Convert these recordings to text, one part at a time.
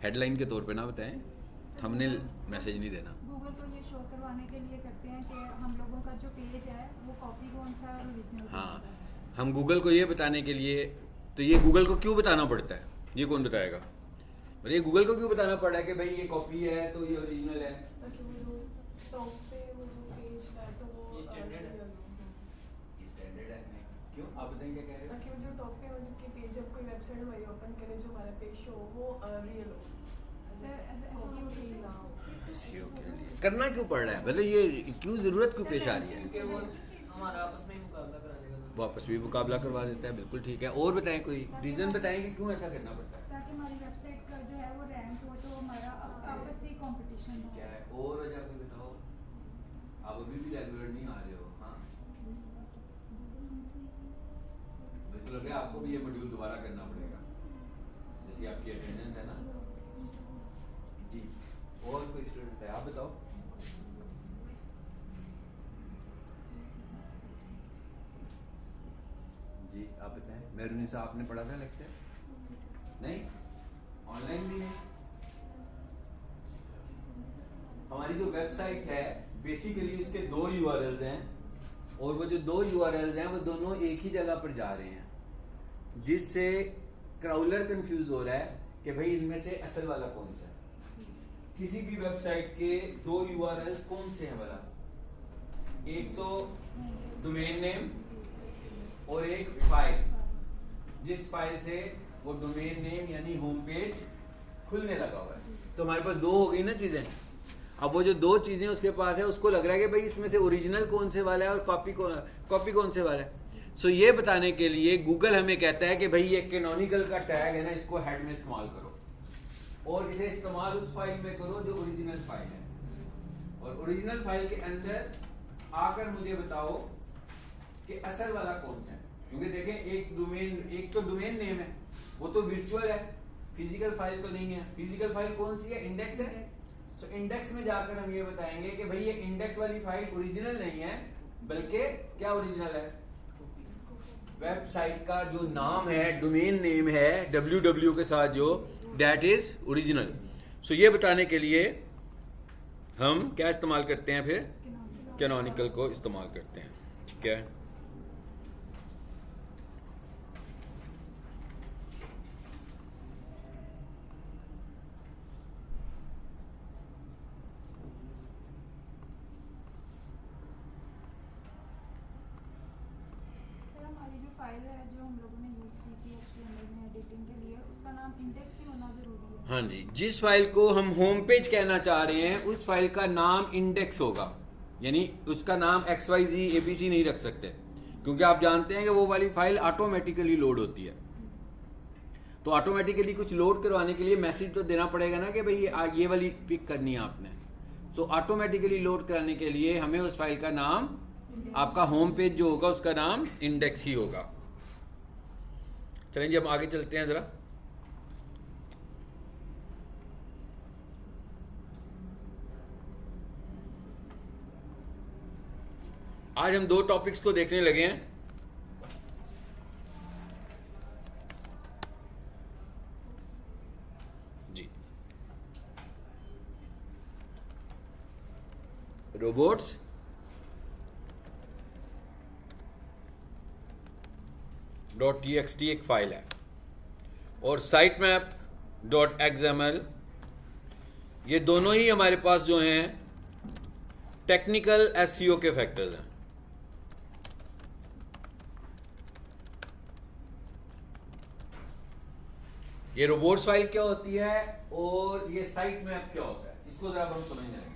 Headline के तौर पे ना बताएं, थंबनेल मैसेज नहीं देना। गूगल को ये शो करवाने के लिए करते हैं कि हम लोगों का जो पेज है वो कॉपी कौन सा है और ओरिजिनल हाँ, कौन सा है। हम गूगल को ये बताने के लिए, तो ये गूगल को क्यों बताना पड़ता है, ये कौन बताएगा? और ये गूगल को क्यों बताना पड़ रहा है कि भाई ये कॉपी है तो ये ओरिजिनल है? ताकि वो जो टॉप पे वो जो पेज है तो वो स्टैंडर्ड है। स्टैंडर्ड है। क्यों, आप बताएं क्या कह रहे ताकि वो जो टॉप पे वाले के पेज जब कोई वेबसाइट हमारी ओपन करे जो हमारा पेज शो वो रियल हो। सर कॉपी उठी ना हो। SEO के लिए करना क्यों पड़ रहा है, मतलब ये क्यों ज़रूरत क्यों पेश आ रही है? क्योंकि वो हमारा आपस में ही मुकाबला करा देगा तो। वापस भी मुकाबला करवा देता है, बिल्कुल ठीक है। और बताएं, कोई रीज़न बताएं कि क्यों ऐसा करना पड़ता है? ताकि हमारी वेबसाइट का जो है वो रैंक हो तो हमारा आपस ही कंपटीशन हो। क्या है और वजह कोई बताओ? आप अभी भी रेगुलर नहीं आ रहे हो? हाँ, मुझे तो लग रहा है आपको भी ये मॉड्यूल दोबारा करना पड़ेगा, जैसी आपकी अटेंडेंस है ना जी। और कोई स्टूडेंट है, आप बताओ। जी आप बताएं। मेहरुनी साहब, आपने पढ़ा था लेक्चर? नहीं, ऑनलाइन भी नहीं। हमारी जो वेबसाइट है बेसिकली उसके दो यूआरएल्स हैं, और वो जो दो यूआरएल्स हैं वो दोनों एक ही जगह पर जा रहे हैं, जिससे क्राउलर कंफ्यूज हो रहा है कि भाई इनमें से असल वाला कौन सा है। किसी भी वेबसाइट के दो यूआरएल्स कौन से हैं वाला? एक तो डोमेन नेम और एक फाइल, जिस फाइल से वो डोमेन नेम यानी होम पेज खुलने लगा हुआ है। तो हमारे पास दो हो गई ना चीजें। अब वो जो दो चीजें उसके पास है, उसको लग रहा है कि भाई इसमें से ओरिजिनल कौन से वाला है और कॉपी कौन से वाला है। सो ये बताने के लिए गूगल हमें कहता है कि भाई ये कैनोनिकल का टैग है ना, इसको हेड में इस्तेमाल करो और इसे इस्तेमाल उस फाइल में करो जो ओरिजिनल फाइल है, और ओरिजिनल फाइल के अंदर आकर मुझे बताओ कि असल वाला कौन सा है। क्योंकि देखें, एक तो डोमेन नेम है, वो तो वर्चुअल है, फिजिकल फाइल तो नहीं है। फिजिकल फाइल कौन सी है? इंडेक्स है। तो इंडेक्स में जाकर हम ये बताएंगे कि भाई ये इंडेक्स वाली फाइल ओरिजिनल नहीं है, बल्कि क्या ओरिजिनल है? वेबसाइट का जो नाम है, डोमेन नेम है www के साथ, जो दैट इज ओरिजिनल। सो ये बताने के लिए हम क्या इस्तेमाल करते हैं? फिर कैनोनिकल को इस्तेमाल करते हैं, ठीक है। सर हमारी जो फाइल है जो हम लोगों ने यूज़ की थी HTML में एडिटिंग के लिए, उसका नाम इंडेक्स ही होना जरूरी है। हाँ जी, जिस फाइल को हम होम पेज कहना चाह रहे हैं उस फाइल का नाम इंडेक्स होगा, यानी उसका नाम XYZ ABC नहीं रख सकते, क्योंकि आप जानते हैं कि वो वाली फाइल ऑटोमेटिकली लोड होती है। तो ऑटोमेटिकली कुछ लोड करवाने के लिए मैसेज तो देना पड़ेगा ना कि भाई ये वाली पिक करनी है आपने। सो ऑटोमेटिकली लोड कराने के लिए हमें उस फाइल का नाम, आपका होम पेज जो होगा उसका नाम इंडेक्स ही होगा। चलें जी, हम आगे चलते हैं जरा। आज हम दो टॉपिक्स को देखने लगे हैं। जी, रोबोट्स .txt एक फाइल है, और साइट मैप .xml, ये दोनों ही हमारे पास जो हैं टेक्निकल SEO के फैक्टर्स हैं। ये रोबोट्स फाइल क्या होती है और ये साइट मैप क्या होता है, इसको जरा हम समझ जाएंगे।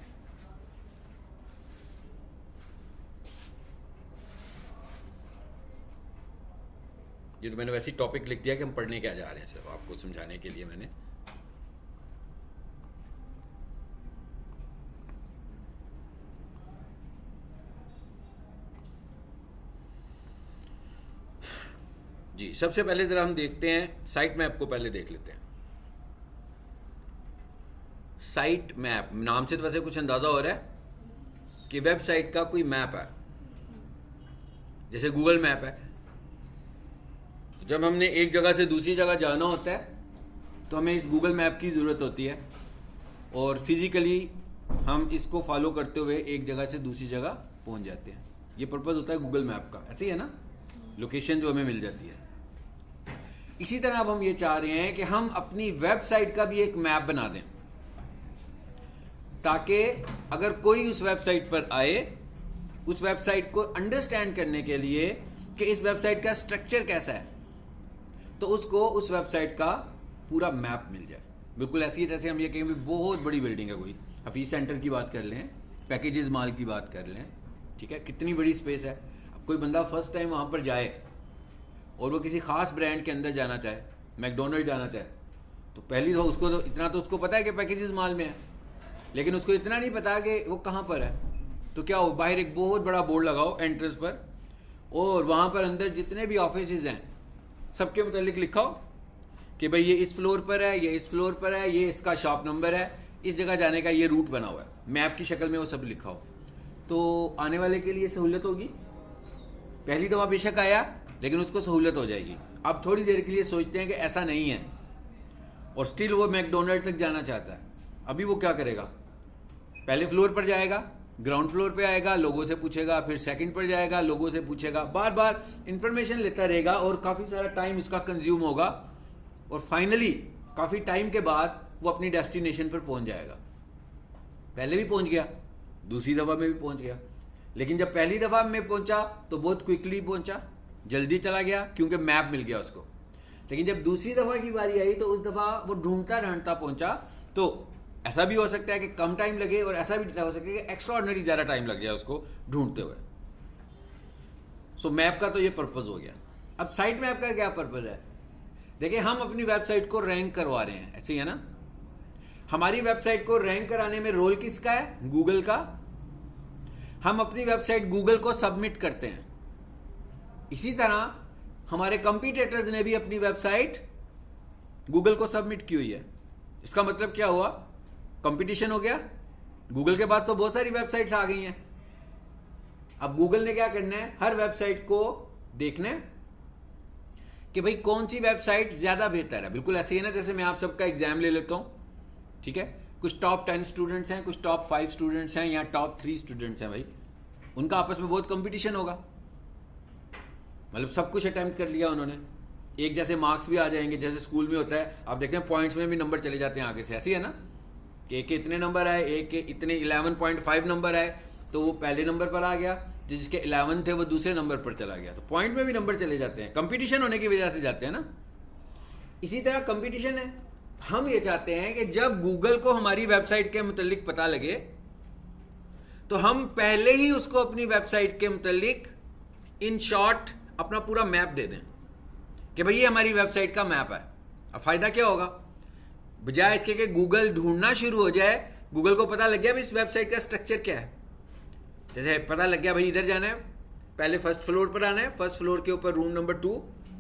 ये तो मैंने वैसे ही टॉपिक लिख दिया कि हम पढ़ने क्या जा रहे हैं, सिर्फ आपको समझाने के लिए मैंने। जी, सबसे पहले जरा हम देखते हैं साइट मैप को, पहले देख लेते हैं। साइट मैप नाम से तो वैसे कुछ अंदाजा हो रहा है कि वेबसाइट का कोई मैप है, जैसे गूगल मैप है। जब हमने एक जगह से दूसरी जगह जाना होता है तो हमें इस गूगल मैप की ज़रूरत होती है और फिज़िकली हम इसको फॉलो करते हुए एक जगह से दूसरी जगह पहुंच जाते हैं। ये पर्पज़ होता है गूगल मैप का, ऐसे ही है ना, लोकेशन जो हमें मिल जाती है। इसी तरह अब हम ये चाह रहे हैं कि हम अपनी वेबसाइट का भी एक मैप बना दें, ताकि अगर कोई उस वेबसाइट पर आए, उस वेबसाइट को अंडरस्टैंड करने के लिए कि इस वेबसाइट का स्ट्रक्चर कैसा है, तो उसको उस वेबसाइट का पूरा मैप मिल जाए। बिल्कुल ऐसी है जैसे हम ये कहें भी बहुत बड़ी बिल्डिंग है, कोई हफीज सेंटर की बात कर लें, पैकेजेस माल की बात कर लें, ठीक है, कितनी बड़ी स्पेस है। अब कोई बंदा फर्स्ट टाइम वहाँ पर जाए और वो किसी खास ब्रांड के अंदर जाना चाहे, मैकडोनल्ड जाना चाहे, तो पहली तो उसको तो इतना तो उसको पता है कि पैकेजेस माल में है, लेकिन उसको इतना नहीं पता कि वो कहाँ पर है। तो क्या हो, बाहर एक बहुत बड़ा बोर्ड लगाओ एंट्रेंस पर, और वहाँ पर अंदर जितने भी ऑफिसेज हैं सबके मुतालिक लिखाओ कि भाई ये इस फ्लोर पर है, ये इस फ्लोर पर है, ये इसका शॉप नंबर है, इस जगह जाने का ये रूट बना हुआ है, मैप की शक्ल में वो सब लिखाओ। तो आने वाले के लिए सहूलत होगी। पहली दफ़ा बेशक आया, लेकिन उसको सहूलत हो जाएगी। अब थोड़ी देर के लिए सोचते हैं कि ऐसा नहीं है और स्टिल वो मैकडोनल्ड तक जाना चाहता है। अभी वो क्या करेगा, पहले फ्लोर पर जाएगा, ग्राउंड फ्लोर पे आएगा, लोगों से पूछेगा, फिर सेकंड पर जाएगा, लोगों से पूछेगा, बार बार इंफॉर्मेशन लेता रहेगा और काफ़ी सारा टाइम इसका कंज्यूम होगा और फाइनली काफ़ी टाइम के बाद वो अपनी डेस्टिनेशन पर पहुंच जाएगा। पहले भी पहुंच गया, दूसरी दफ़ा में भी पहुंच गया, लेकिन जब पहली दफ़ा में पहुंचा तो बहुत क्विकली पहुंचा, जल्दी चला गया क्योंकि मैप मिल गया उसको। लेकिन जब दूसरी दफ़ा की बारी आई तो उस दफ़ा वो ढूंढता ढूंढता पहुंचा। तो ऐसा भी हो सकता है कि कम टाइम लगे और ऐसा भी हो सकता है कि एक्स्ट्राऑर्डिनरी ज़्यादा टाइम लग जाए उसको ढूंढते हुए। सो मैप का तो ये पर्पज़ हो गया। अब साइट मैप का क्या पर्पज़ है? देखिए, हम अपनी वेबसाइट को रैंक करवा रहे हैं, ऐसे ही है ना। हमारी वेबसाइट को रैंक कराने में रोल किसका है? गूगल का। हम अपनी वेबसाइट गूगल को सबमिट करते हैं। इसी तरह हमारे कंपटीटर्स ने भी अपनी वेबसाइट गूगल को सबमिट की हुई है। इसका मतलब क्या हुआ? कंपटीशन हो गया। गूगल के पास तो बहुत सारी वेबसाइट्स आ गई हैं। अब गूगल ने क्या करना है? हर वेबसाइट को देखना है कि भाई कौन सी वेबसाइट ज्यादा बेहतर है। बिल्कुल ऐसे ही है ना, जैसे मैं आप सबका एग्जाम ले लेता हूं, ठीक है, कुछ टॉप 10 स्टूडेंट्स हैं, कुछ टॉप 5 स्टूडेंट्स हैं या टॉप 3 स्टूडेंट्स हैं। भाई उनका आपस में बहुत कंपटीशन होगा, मतलब सब कुछ अटेम्प्ट कर लिया उन्होंने, एक जैसे मार्क्स भी आ जाएंगे जैसे स्कूल में होता है। आप देखते हैं पॉइंट्स में भी नंबर चले जाते हैं आगे से, ऐसी है ना, कि एक के इतने नंबर आए, एक के इतने 11.5 नंबर आए तो वो पहले नंबर पर आ गया, जिसके 11 थे वो दूसरे नंबर पर चला गया। तो पॉइंट में भी नंबर चले जाते हैं, कंपटीशन होने की वजह से जाते हैं ना। इसी तरह कंपटीशन है। हम ये चाहते हैं कि जब गूगल को हमारी वेबसाइट के मुतालिक पता लगे तो हम पहले ही उसको अपनी वेबसाइट के मुतालिक इन शॉर्ट अपना पूरा मैप दे दें कि भाई ये हमारी वेबसाइट का मैप है। अब फायदा क्या होगा? बजाय इसके कि गूगल ढूंढना शुरू हो जाए, गूगल को पता लग गया भाई इस वेबसाइट का स्ट्रक्चर क्या है। जैसे पता लग गया भाई इधर जाना है, पहले फर्स्ट फ्लोर पर आना है, फर्स्ट फ्लोर के ऊपर रूम नंबर 2,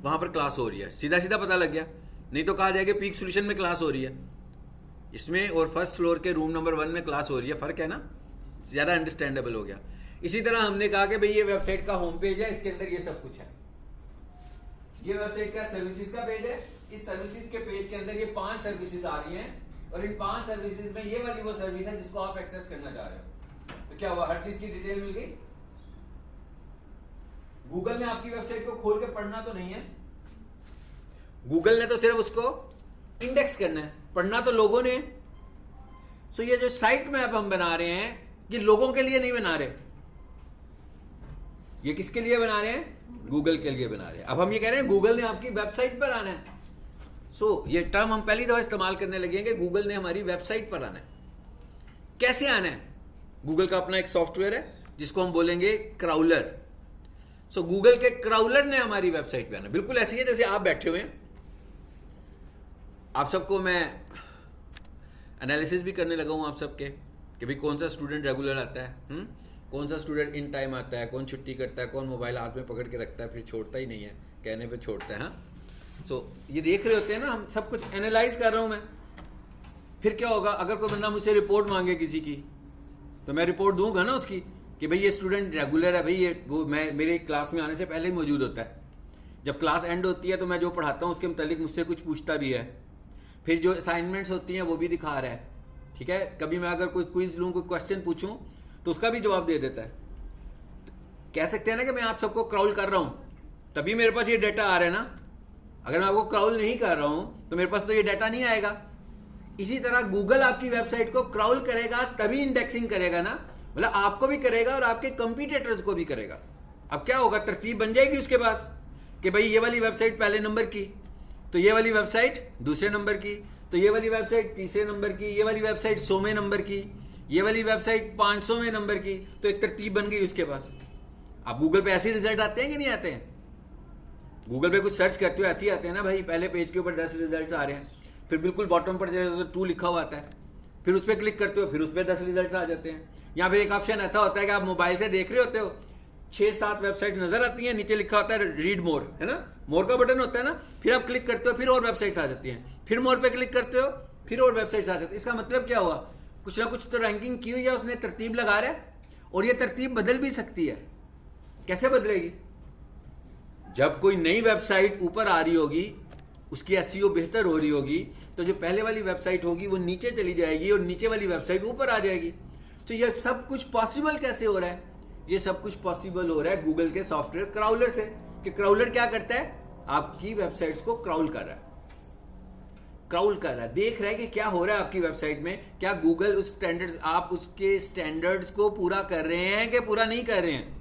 वहां पर क्लास हो रही है, सीधा सीधा पता लग गया। नहीं तो कहा जाएगा पीक सोल्यूशन में क्लास हो रही है इसमें और फर्स्ट फ्लोर के रूम नंबर 1 में क्लास हो रही है, फर्क है ना, ज़्यादा अंडरस्टैंडेबल हो गया। इसी तरह हमने कहा कि भाई ये वेबसाइट का होम पेज है, इसके अंदर ये सब कुछ है। ये वेबसाइट का सर्विसेज का पेज है, इस सर्विसेज के पेज के अंदर ये 5 सर्विसेज आ रही हैं और इन 5 सर्विसेज में ये वाली वो सर्विस है जिसको आप एक्सेस करना चाह रहे हो। तो क्या हुआ? हर चीज की डिटेल मिल गई। गूगल ने आपकी वेबसाइट को खोल के पढ़ना तो नहीं है, गूगल ने तो सिर्फ उसको इंडेक्स करना है, पढ़ना तो लोगों ने। सो ये जो साइट मैप हम बना रहे हैं ये लोगों के लिए नहीं बना रहे, ये किसके लिए बना रहे हैं? गूगल के लिए बना रहे हैं। अब हम ये कह रहे हैं गूगल ने आपकी वेबसाइट पर आना है। सो ये टर्म हम पहली दफा इस्तेमाल करने लगे हैं कि गूगल ने हमारी वेबसाइट पर आना है। कैसे आना है? गूगल का अपना एक सॉफ्टवेयर है जिसको हम बोलेंगे क्राउलर। सो गूगल के क्राउलर ने हमारी वेबसाइट पे आना। बिल्कुल ऐसी है जैसे आप बैठे हुए हैं, आप सबको मैं एनालिसिस भी करने लगा हूं आप सबके कि भाई कौन सा स्टूडेंट रेगुलर आता है, कौन सा स्टूडेंट इन टाइम आता है, कौन छुट्टी करता है, कौन मोबाइल हाथ में पकड़ के रखता है फिर छोड़ता ही नहीं है, कहने पे छोड़ता है। हाँ, सो ये देख रहे होते हैं ना, हम सब कुछ एनालाइज कर रहा हूं मैं। फिर क्या होगा? अगर कोई बंदा मुझसे रिपोर्ट मांगे किसी की तो मैं रिपोर्ट दूंगा ना उसकी कि भाई ये स्टूडेंट रेगुलर है, भाई ये वो मैं मेरे क्लास में आने से पहले ही मौजूद होता है। जब क्लास एंड होती है तो मैं जो पढ़ाता हूँ उसके मुतालिक मुझसे कुछ पूछता भी है। फिर जो असाइनमेंट्स होती हैं वो भी दिखा रहा है, ठीक है। कभी मैं अगर कोई क्विज लूँ, कोई क्वेश्चन पूछूं तो उसका भी जवाब दे देता है। कह सकते हैं ना कि मैं आप सबको क्राउल कर रहा हूं, तभी मेरे पास ये डाटा आ रहा है ना। अगर मैं आपको क्राउल नहीं कर रहा हूं तो मेरे पास तो ये डाटा नहीं आएगा। इसी तरह गूगल आपकी वेबसाइट को क्राउल करेगा तभी इंडेक्सिंग करेगा ना, मतलब आपको भी करेगा और आपके कंपटीटर्स को भी करेगा। अब क्या होगा, तरतीब बन जाएगी उसके पास कि भाई ये वाली वेबसाइट पहले नंबर की, तो ये वाली वेबसाइट दूसरे नंबर की, तो ये वाली वेबसाइट तीसरे नंबर की, ये वाली वेबसाइट 100वें नंबर की, ये वाली वेबसाइट 500वें नंबर की। तो एक तरतीब बन गई उसके पास। अब गूगल पे ऐसे रिजल्ट आते हैं कि नहीं आते हैं? गूगल पे कुछ सर्च करते हो ऐसे ही आते हैं ना भाई, पहले पेज के ऊपर 10 रिजल्ट आ रहे हैं, फिर बिल्कुल बॉटम पर जो 2 लिखा हुआ आता है, फिर उस पर क्लिक करते हो, फिर उस पर 10 रिजल्ट आ जाते हैं। या फिर एक ऑप्शन ऐसा होता है कि आप मोबाइल से देख रहे होते हो, 6-7 वेबसाइट नजर आती हैं, नीचे लिखा होता है रीड मोर, है ना, मोर का बटन होता है ना, फिर आप क्लिक करते हो, फिर और वेबसाइट्स आ जाती हैं, फिर मोर पे क्लिक करते हो, फिर और वेबसाइट्स आ जाती है। इसका मतलब क्या हुआ, कुछ ना कुछ तो रैंकिंग की हुई है उसने, तरतीब लगा रहा है, और ये तरतीब बदल भी सकती है। कैसे बदलेगी? जब कोई नई वेबसाइट ऊपर आ रही होगी, उसकी एसईओ बेहतर हो रही होगी, तो जो पहले वाली वेबसाइट होगी वो नीचे चली जाएगी और नीचे वाली वेबसाइट ऊपर आ जाएगी। तो ये सब कुछ पॉसिबल कैसे हो रहा है? ये सब कुछ पॉसिबल हो रहा है गूगल के सॉफ्टवेयर क्राउलर से। कि क्राउलर क्या करता है, आपकी वेबसाइट्स को क्राउल कर रहा है, क्राउल कर रहा है, देख रहा है कि क्या हो रहा है आपकी वेबसाइट में, क्या गूगल उस स्टैंडर्ड्स, आप उसके स्टैंडर्ड्स को पूरा कर रहे हैं कि पूरा नहीं कर रहे हैं।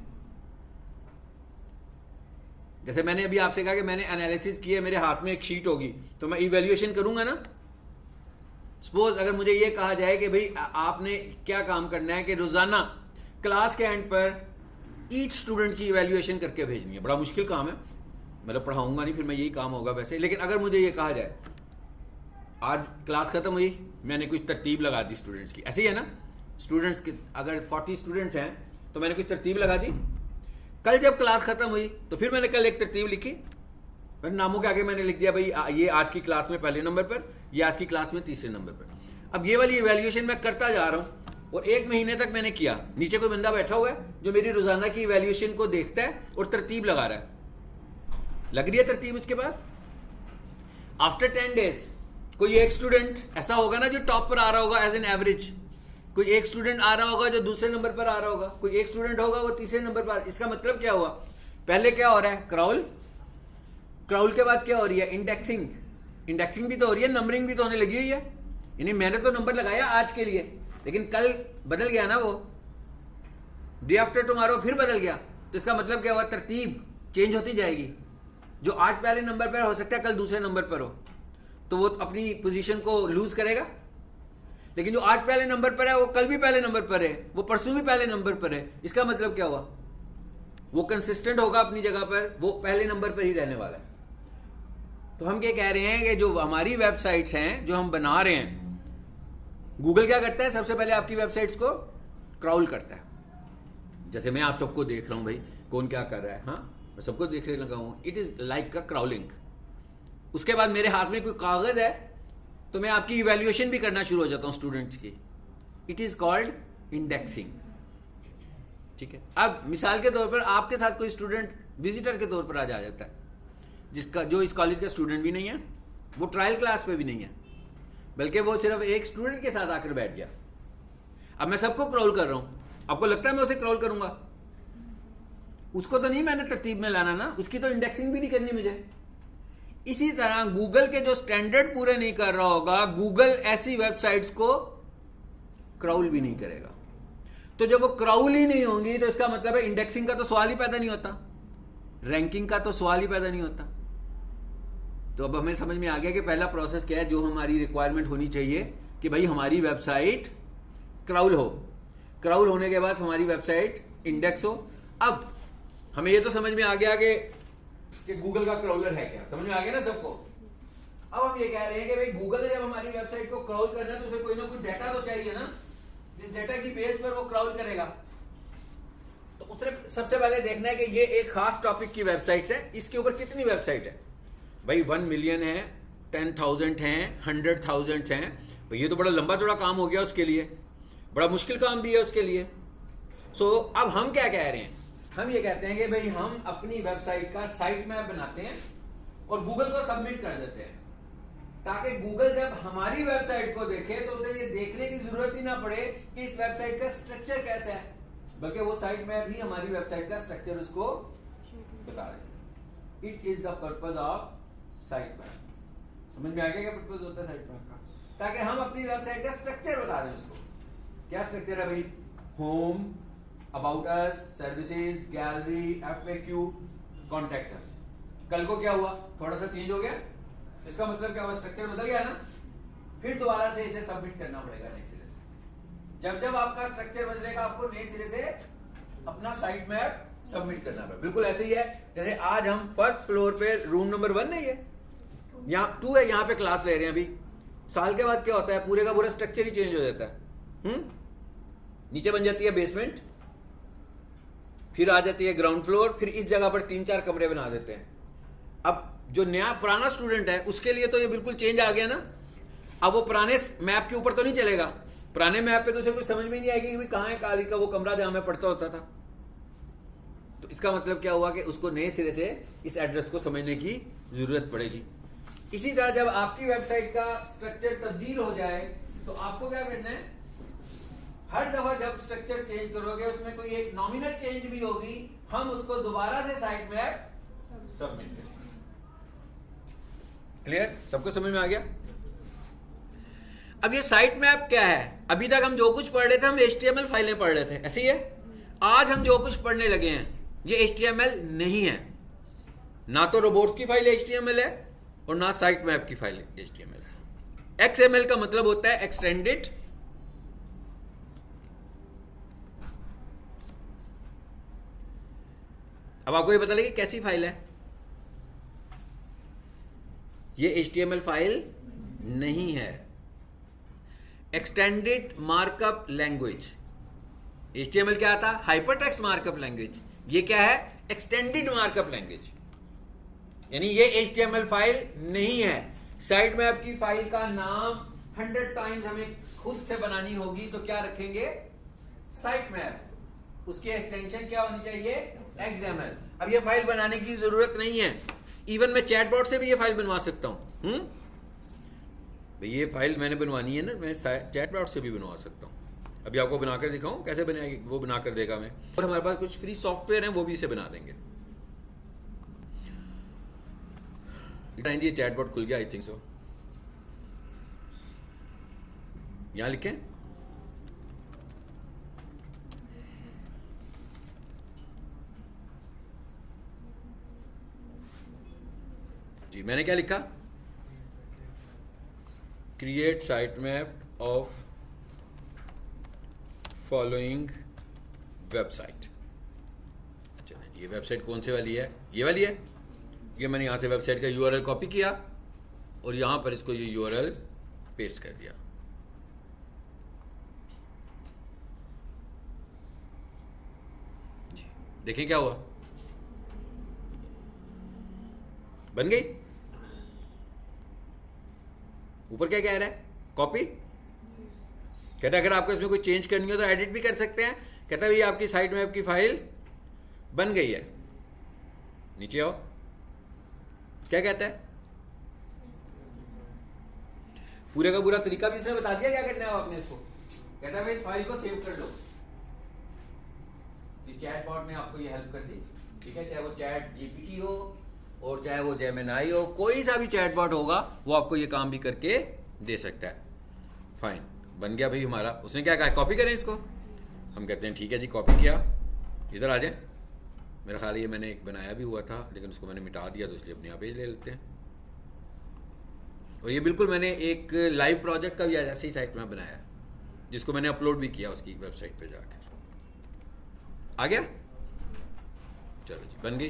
जैसे मैंने अभी आपसे कहा कि मैंने एनालिसिस किया, मेरे हाथ में एक शीट होगी तो मैं इवैल्यूएशन करूंगा ना। सपोज अगर मुझे ये कहा जाए कि भाई आपने क्या काम करना है कि रोजाना क्लास के एंड पर ईच स्टूडेंट की इवैल्यूएशन करके भेजनी है। बड़ा मुश्किल काम है, मतलब पढ़ाऊंगा नहीं, फिर मैं यही काम होगा वैसे। लेकिन अगर मुझे ये कहा जाए आज क्लास खत्म हुई, मैंने कुछ तरतीब लगा दी स्टूडेंट्स की, ऐसे ही है ना, स्टूडेंट्स की अगर 40 स्टूडेंट्स हैं तो मैंने कुछ तरतीब लगा दी। कल जब क्लास खत्म हुई तो फिर मैंने कल एक तरतीब लिखी, मैंने नामों के आगे मैंने लिख दिया भाई ये आज की क्लास में पहले नंबर पर, ये आज की क्लास में तीसरे नंबर पर। अब ये वाली इवैल्यूएशन मैं करता जा रहा हूं और 1 महीने तक मैंने किया। नीचे कोई बंदा बैठा हुआ है जो मेरी रोजाना की इवैल्यूएशन को देखता है और तरतीब लगा रहा है, लग रही है तरतीब इसके पास। आफ्टर 10 डेज कोई एक स्टूडेंट ऐसा होगा ना जो टॉप पर आ रहा होगा एज एन एवरेज, कोई एक स्टूडेंट आ रहा होगा जो दूसरे नंबर पर आ रहा होगा, कोई एक स्टूडेंट होगा वो तीसरे नंबर पर। इसका मतलब क्या हुआ, पहले क्या हो रहा है, क्राउल, क्राउल के बाद क्या हो रही है, इंडेक्सिंग, इंडेक्सिंग भी तो हो रही है, नंबरिंग भी तो होने लगी हुई है। यानी मैंने तो नंबर लगाया आज के लिए, लेकिन कल बदल गया ना, वो डे आफ्टर टुमारो फिर बदल गया। तो इसका मतलब क्या हुआ, तरतीब चेंज होती जाएगी। जो आज पहले नंबर पर हो सकता है कल दूसरे नंबर पर हो, तो वो अपनी पोजीशन को लूज करेगा। लेकिन जो आज पहले नंबर पर है वो कल भी पहले नंबर पर है, वो परसों भी पहले नंबर पर है। इसका मतलब क्या हुआ, वो कंसिस्टेंट होगा अपनी जगह पर, वो पहले नंबर पर ही रहने वाला है। तो हम क्या कह रहे हैं कि जो हमारी वेबसाइट्स हैं जो हम बना रहे हैं, गूगल क्या करता है, सबसे पहले आपकी वेबसाइट्स को क्राउल करता है। जैसे मैं आप सबको देख रहा हूं भाई, कौन क्या कर रहा है, हाँ मैं सबको देखने लगा हूं, इट इज लाइक का क्राउलिंग। उसके बाद मेरे हाथ में कोई कागज है तो मैं आपकी इवैल्यूएशन भी करना शुरू हो जाता हूं स्टूडेंट्स की, इट इज कॉल्ड इंडेक्सिंग। ठीक है, अब मिसाल के तौर पर आपके साथ कोई स्टूडेंट विजिटर के तौर पर आ जाता है, जिसका जो इस कॉलेज का स्टूडेंट भी नहीं है, वो ट्रायल क्लास पे भी नहीं है, बल्कि वो सिर्फ एक स्टूडेंट के साथ आकर बैठ गया। अब मैं सबको क्रॉल कर रहा हूं, आपको लगता है मैं उसे क्रॉल करूंगा? उसको तो नहीं मैंने तरतीब में लाना ना, उसकी तो इंडेक्सिंग भी नहीं करनी मुझे। इसी तरह गूगल के जो स्टैंडर्ड पूरे नहीं कर रहा होगा, गूगल ऐसी वेबसाइट्स को क्राउल भी नहीं करेगा। तो जब वो क्राउल ही नहीं होंगी तो इसका मतलब है इंडेक्सिंग का तो सवाल ही पैदा नहीं होता, रैंकिंग का तो सवाल ही पैदा नहीं होता। तो अब हमें समझ में आ गया कि पहला प्रोसेस क्या है, जो हमारी रिक्वायरमेंट होनी चाहिए कि भाई हमारी वेबसाइट क्राउल हो, क्राउल होने के बाद हमारी वेबसाइट इंडेक्स हो। अब हमें ये तो समझ में आ गया कि गूगल का क्राउलर है क्या, समझ में आ गया ना सबको। अब हम ये कह रहे हैं कि भाई गूगल ने जब हमारी वेबसाइट को क्राउल करना है तो उसे कोई ना कोई डाटा तो चाहिए ना, जिस डाटा की बेस पर वो क्राउल करेगा। तो उसने सबसे पहले देखना है कि ये एक खास टॉपिक की वेबसाइट है, इसके ऊपर कितनी वेबसाइट है। भाई 1 मिलियन है, 10,000 हैं, 100,000 हैं, भाई ये तो बड़ा लंबा चौड़ा काम हो गया उसके लिए, बड़ा मुश्किल काम भी है उसके लिए। सो अब हम क्या कह रहे हैं, हम ये कहते हैं कि भाई हम अपनी वेबसाइट का साइट मैप बनाते हैं और गूगल को सबमिट कर देते हैं। ताकि गूगल जब हमारी वेबसाइट को देखे तो उसे ये देखने की जरूरत ही ना पड़े कि इस वेबसाइट का स्ट्रक्चर कैसा है, बल्कि वो साइट मैप ही हमारी वेबसाइट का स्ट्रक्चर उसको बता रहे। It is the purpose of site map. समझ में आ गया क्या पर्पज होता है साइट मैप का? ताकि हम अपनी वेबसाइट का स्ट्रक्चर बता दें उसको। क्या स्ट्रक्चर है भाई? Home, about us, services, gallery, FAQ, contact us. कल को क्या हुआ? थोड़ा सा चेंज हो गया, इसका मतलब क्या हुआ? स्ट्रक्चर बदल गया ना, फिर दोबारा से इसे सबमिट करना पड़ेगा नए सिरे से। जब जब आपका स्ट्रक्चर बदलेगा आपको नए सिरे से अपना साइट मैप सबमिट करना पड़ेगा। बिल्कुल ऐसे ही है जैसे आज हम फर्स्ट फ्लोर पे रूम नंबर 1 नहीं है, यहाँ 2 है, यहाँ पे क्लास ले रहे हैं अभी। साल के बाद क्या होता है? पूरे का पूरा स्ट्रक्चर ही चेंज हो जाता है। नीचे बन जाती है बेसमेंट, फिर आ जाती है ग्राउंड फ्लोर, फिर इस जगह पर 3-4 कमरे बना देते हैं। अब जो नया पुराना स्टूडेंट है उसके लिए तो ये बिल्कुल चेंज आ गया ना। अब वो पुराने मैप के ऊपर तो नहीं चलेगा, पुराने मैप पे तो उसे कुछ समझ में नहीं आएगी कि कहाँ है काली का वो कमरा जहां में पढ़ता होता था। तो इसका मतलब क्या हुआ कि उसको नए सिरे से इस एड्रेस को समझने की जरूरत पड़ेगी। इसी तरह जब आपकी वेबसाइट का स्ट्रक्चर तब्दील हो जाए तो आपको क्या करना है? हर दफा जब स्ट्रक्चर चेंज करोगे उसमें कोई एक नॉमिनल चेंज भी होगी, हम उसको दोबारा से साइट मैप सबमिट करेंगे। क्लियर? सबको समझ में आ गया? अब ये साइट मैप क्या है? अभी तक हम जो कुछ पढ़ रहे थे हम HTML फाइलें पढ़ रहे थे, ऐसे ही है। आज हम जो कुछ पढ़ने लगे हैं ये HTML नहीं है, ना तो रोबोट्स की फाइल HTML है और ना साइट मैप की फाइल HTML है। XML का मतलब होता है एक्सटेंडेड अब आपको ये पता लगे कैसी फाइल है? ये HTML फाइल नहीं है, एक्सटेंडेड मार्कअप लैंग्वेज। HTML क्या था? Hypertext markup language. ये क्या है? Extended markup language. यानी ये HTML फाइल नहीं है। साइट मैप की फाइल का नाम 100 टाइम्स हमें खुद से बनानी होगी तो क्या रखेंगे? Site map. उसकी एक्सटेंशन क्या होनी चाहिए? XML। अब ये फाइल बनाने की जरूरत नहीं है, इवन मैं चैटबॉट से भी ये फाइल बनवा सकता हूं। भाई ये फाइल मैंने बनवानी है ना, मैं चैटबॉट से भी बनवा सकता हूं। अभी आपको बनाकर दिखाऊं कैसे बनाएगी, वो बनाकर देगा मैं। और हमारे पास कुछ फ्री सॉफ्टवेयर हैं वो भी इसे बना देंगे। ये चैटबॉट खुल गया, आई थिंक सो। यहां लिखें जी, मैंने क्या लिखा? Create site map of following website. चलिए, ये वेबसाइट कौन सी वाली है? ये वाली है। ये मैंने यहां से वेबसाइट का URL कॉपी किया और यहां पर इसको ये URL पेस्ट कर दिया। जी, देखें क्या हुआ? बन गई। ऊपर क्या कह रहा है? कॉपी। कहता है अगर आपको इसमें कोई चेंज करनी हो तो एडिट भी कर सकते हैं। कहता है ये आपकी साइट मैप की फाइल बन गई है। नीचे आओ, क्या कहता है? पूरे का पूरा तरीका भी इसने बता दिया क्या करना है आपने इसको। कहता है भाई इस फाइल को सेव कर लो। चैटबॉट ने आपको ये हेल्प कर दी, ठीक है। चाहे वो चैट GPT हो और चाहे वो जेमिनाई हो, कोई सा भी चैटबॉट होगा वो आपको ये काम भी करके दे सकता है। फाइन, बन गया भाई हमारा। उसने क्या कहा? कॉपी करें इसको। हम कहते हैं ठीक है जी, कॉपी किया। इधर आ जाए। मेरा ख्याल ये मैंने एक बनाया भी हुआ था लेकिन उसको मैंने मिटा दिया, तो इसलिए अपने यहाँ पे ले लेते हैं। और ये बिल्कुल मैंने एक लाइव प्रोजेक्ट का भी ऐसे ही साइट में बनाया जिसको मैंने अपलोड भी किया उसकी वेबसाइट पे जाकर। आ गया? चलो जी, बन गई।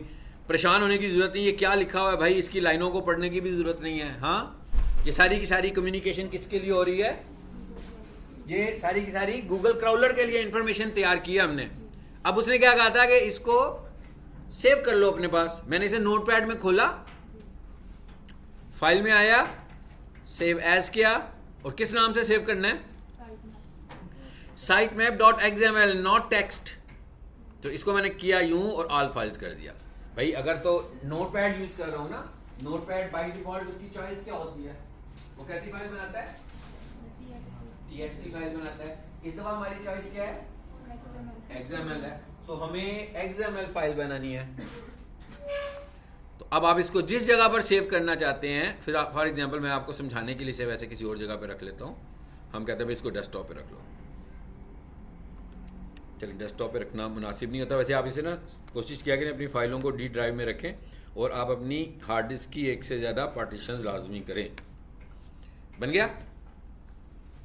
परेशान होने की जरूरत नहीं। ये क्या लिखा हुआ है भाई, इसकी लाइनों को पढ़ने की भी जरूरत नहीं है। हाँ, ये सारी की सारी कम्युनिकेशन किसके लिए हो रही है? ये सारी की सारी गूगल क्राउलर के लिए इंफॉर्मेशन तैयार की है हमने। अब उसने क्या कहा था कि इसको सेव कर लो अपने पास। मैंने इसे नोटपैड में खोला, फाइल में आया, सेव एज किया और किस नाम से सेव करना है? sitemap.xml, not text. तो इसको मैंने किया यूं और ऑल फाइल्स कर दिया। भाई अगर तो नोटपैड यूज कर रहा हूं ना, नोटपैड बाय डिफॉल्ट उसकी चॉइस क्या होती है? वो कैसी फाइल बनाता है? txt फाइल बनाता है। इस दफा हमारी चॉइस क्या है? XML है। सो हमें XML फाइल बनानी है। तो अब आप इसको जिस जगह पर सेव करना चाहते हैं, फिर फॉर एग्जांपल मैं आपको समझाने के लिए सेव ऐसे किसी और जगह पे रख लेता हूँ। हम कहते हैं भाई इसको डेस्कटॉप पे रख लो। चलिए डेस्कटॉप पे रखना मुनासिब नहीं होता, वैसे आप इसे ना कोशिश किया करें अपनी फाइलों को डी ड्राइव में रखें और आप अपनी हार्ड डिस्क की एक से ज़्यादा पार्टीशंस लाजमी करें। बन गया?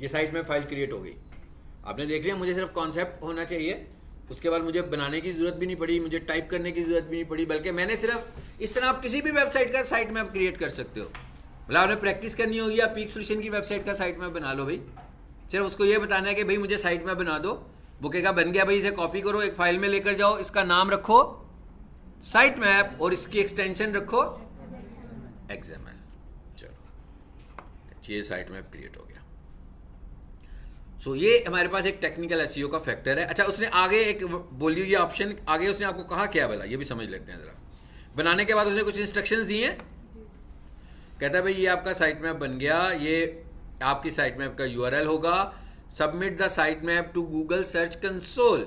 ये साइट में फाइल क्रिएट हो गई। आपने देख लिया, मुझे सिर्फ कॉन्सेप्ट होना चाहिए, उसके बाद मुझे बनाने की ज़रूरत भी नहीं पड़ी, मुझे टाइप करने की ज़रूरत भी नहीं पड़ी, बल्कि मैंने सिर्फ इस तरह आप किसी भी वेबसाइट का साइट मैप क्रिएट कर सकते हो। मतलब आपने प्रैक्टिस करनी होगी, आप पीक सोल्यूशन की वेबसाइट का साइट मैप बना लो भाई। सिर्फ उसको ये बताना है कि भाई मुझे साइट मैप बना दो, वो कहेगा बन गया भाई, इसे कॉपी करो, एक फाइल में लेकर जाओ, इसका नाम रखो साइट मैप और इसकी एक्सटेंशन रखो XML। चलो ये साइट मैप क्रिएट हो गया। सो ये हमारे पास एक टेक्निकल एसईओ का फैक्टर है। अच्छा, उसने आगे एक बोली हुई ऑप्शन, आगे उसने आपको कहा क्या भला, ये भी समझ लेते हैं ज़रा। बनाने के बाद उसने कुछ इंस्ट्रक्शंस दिए हैं। कहता है भाई ये आपका साइट मैप बन गया, ये आपकी साइट मैप का URL होगा, submit the site map to Google Search Console.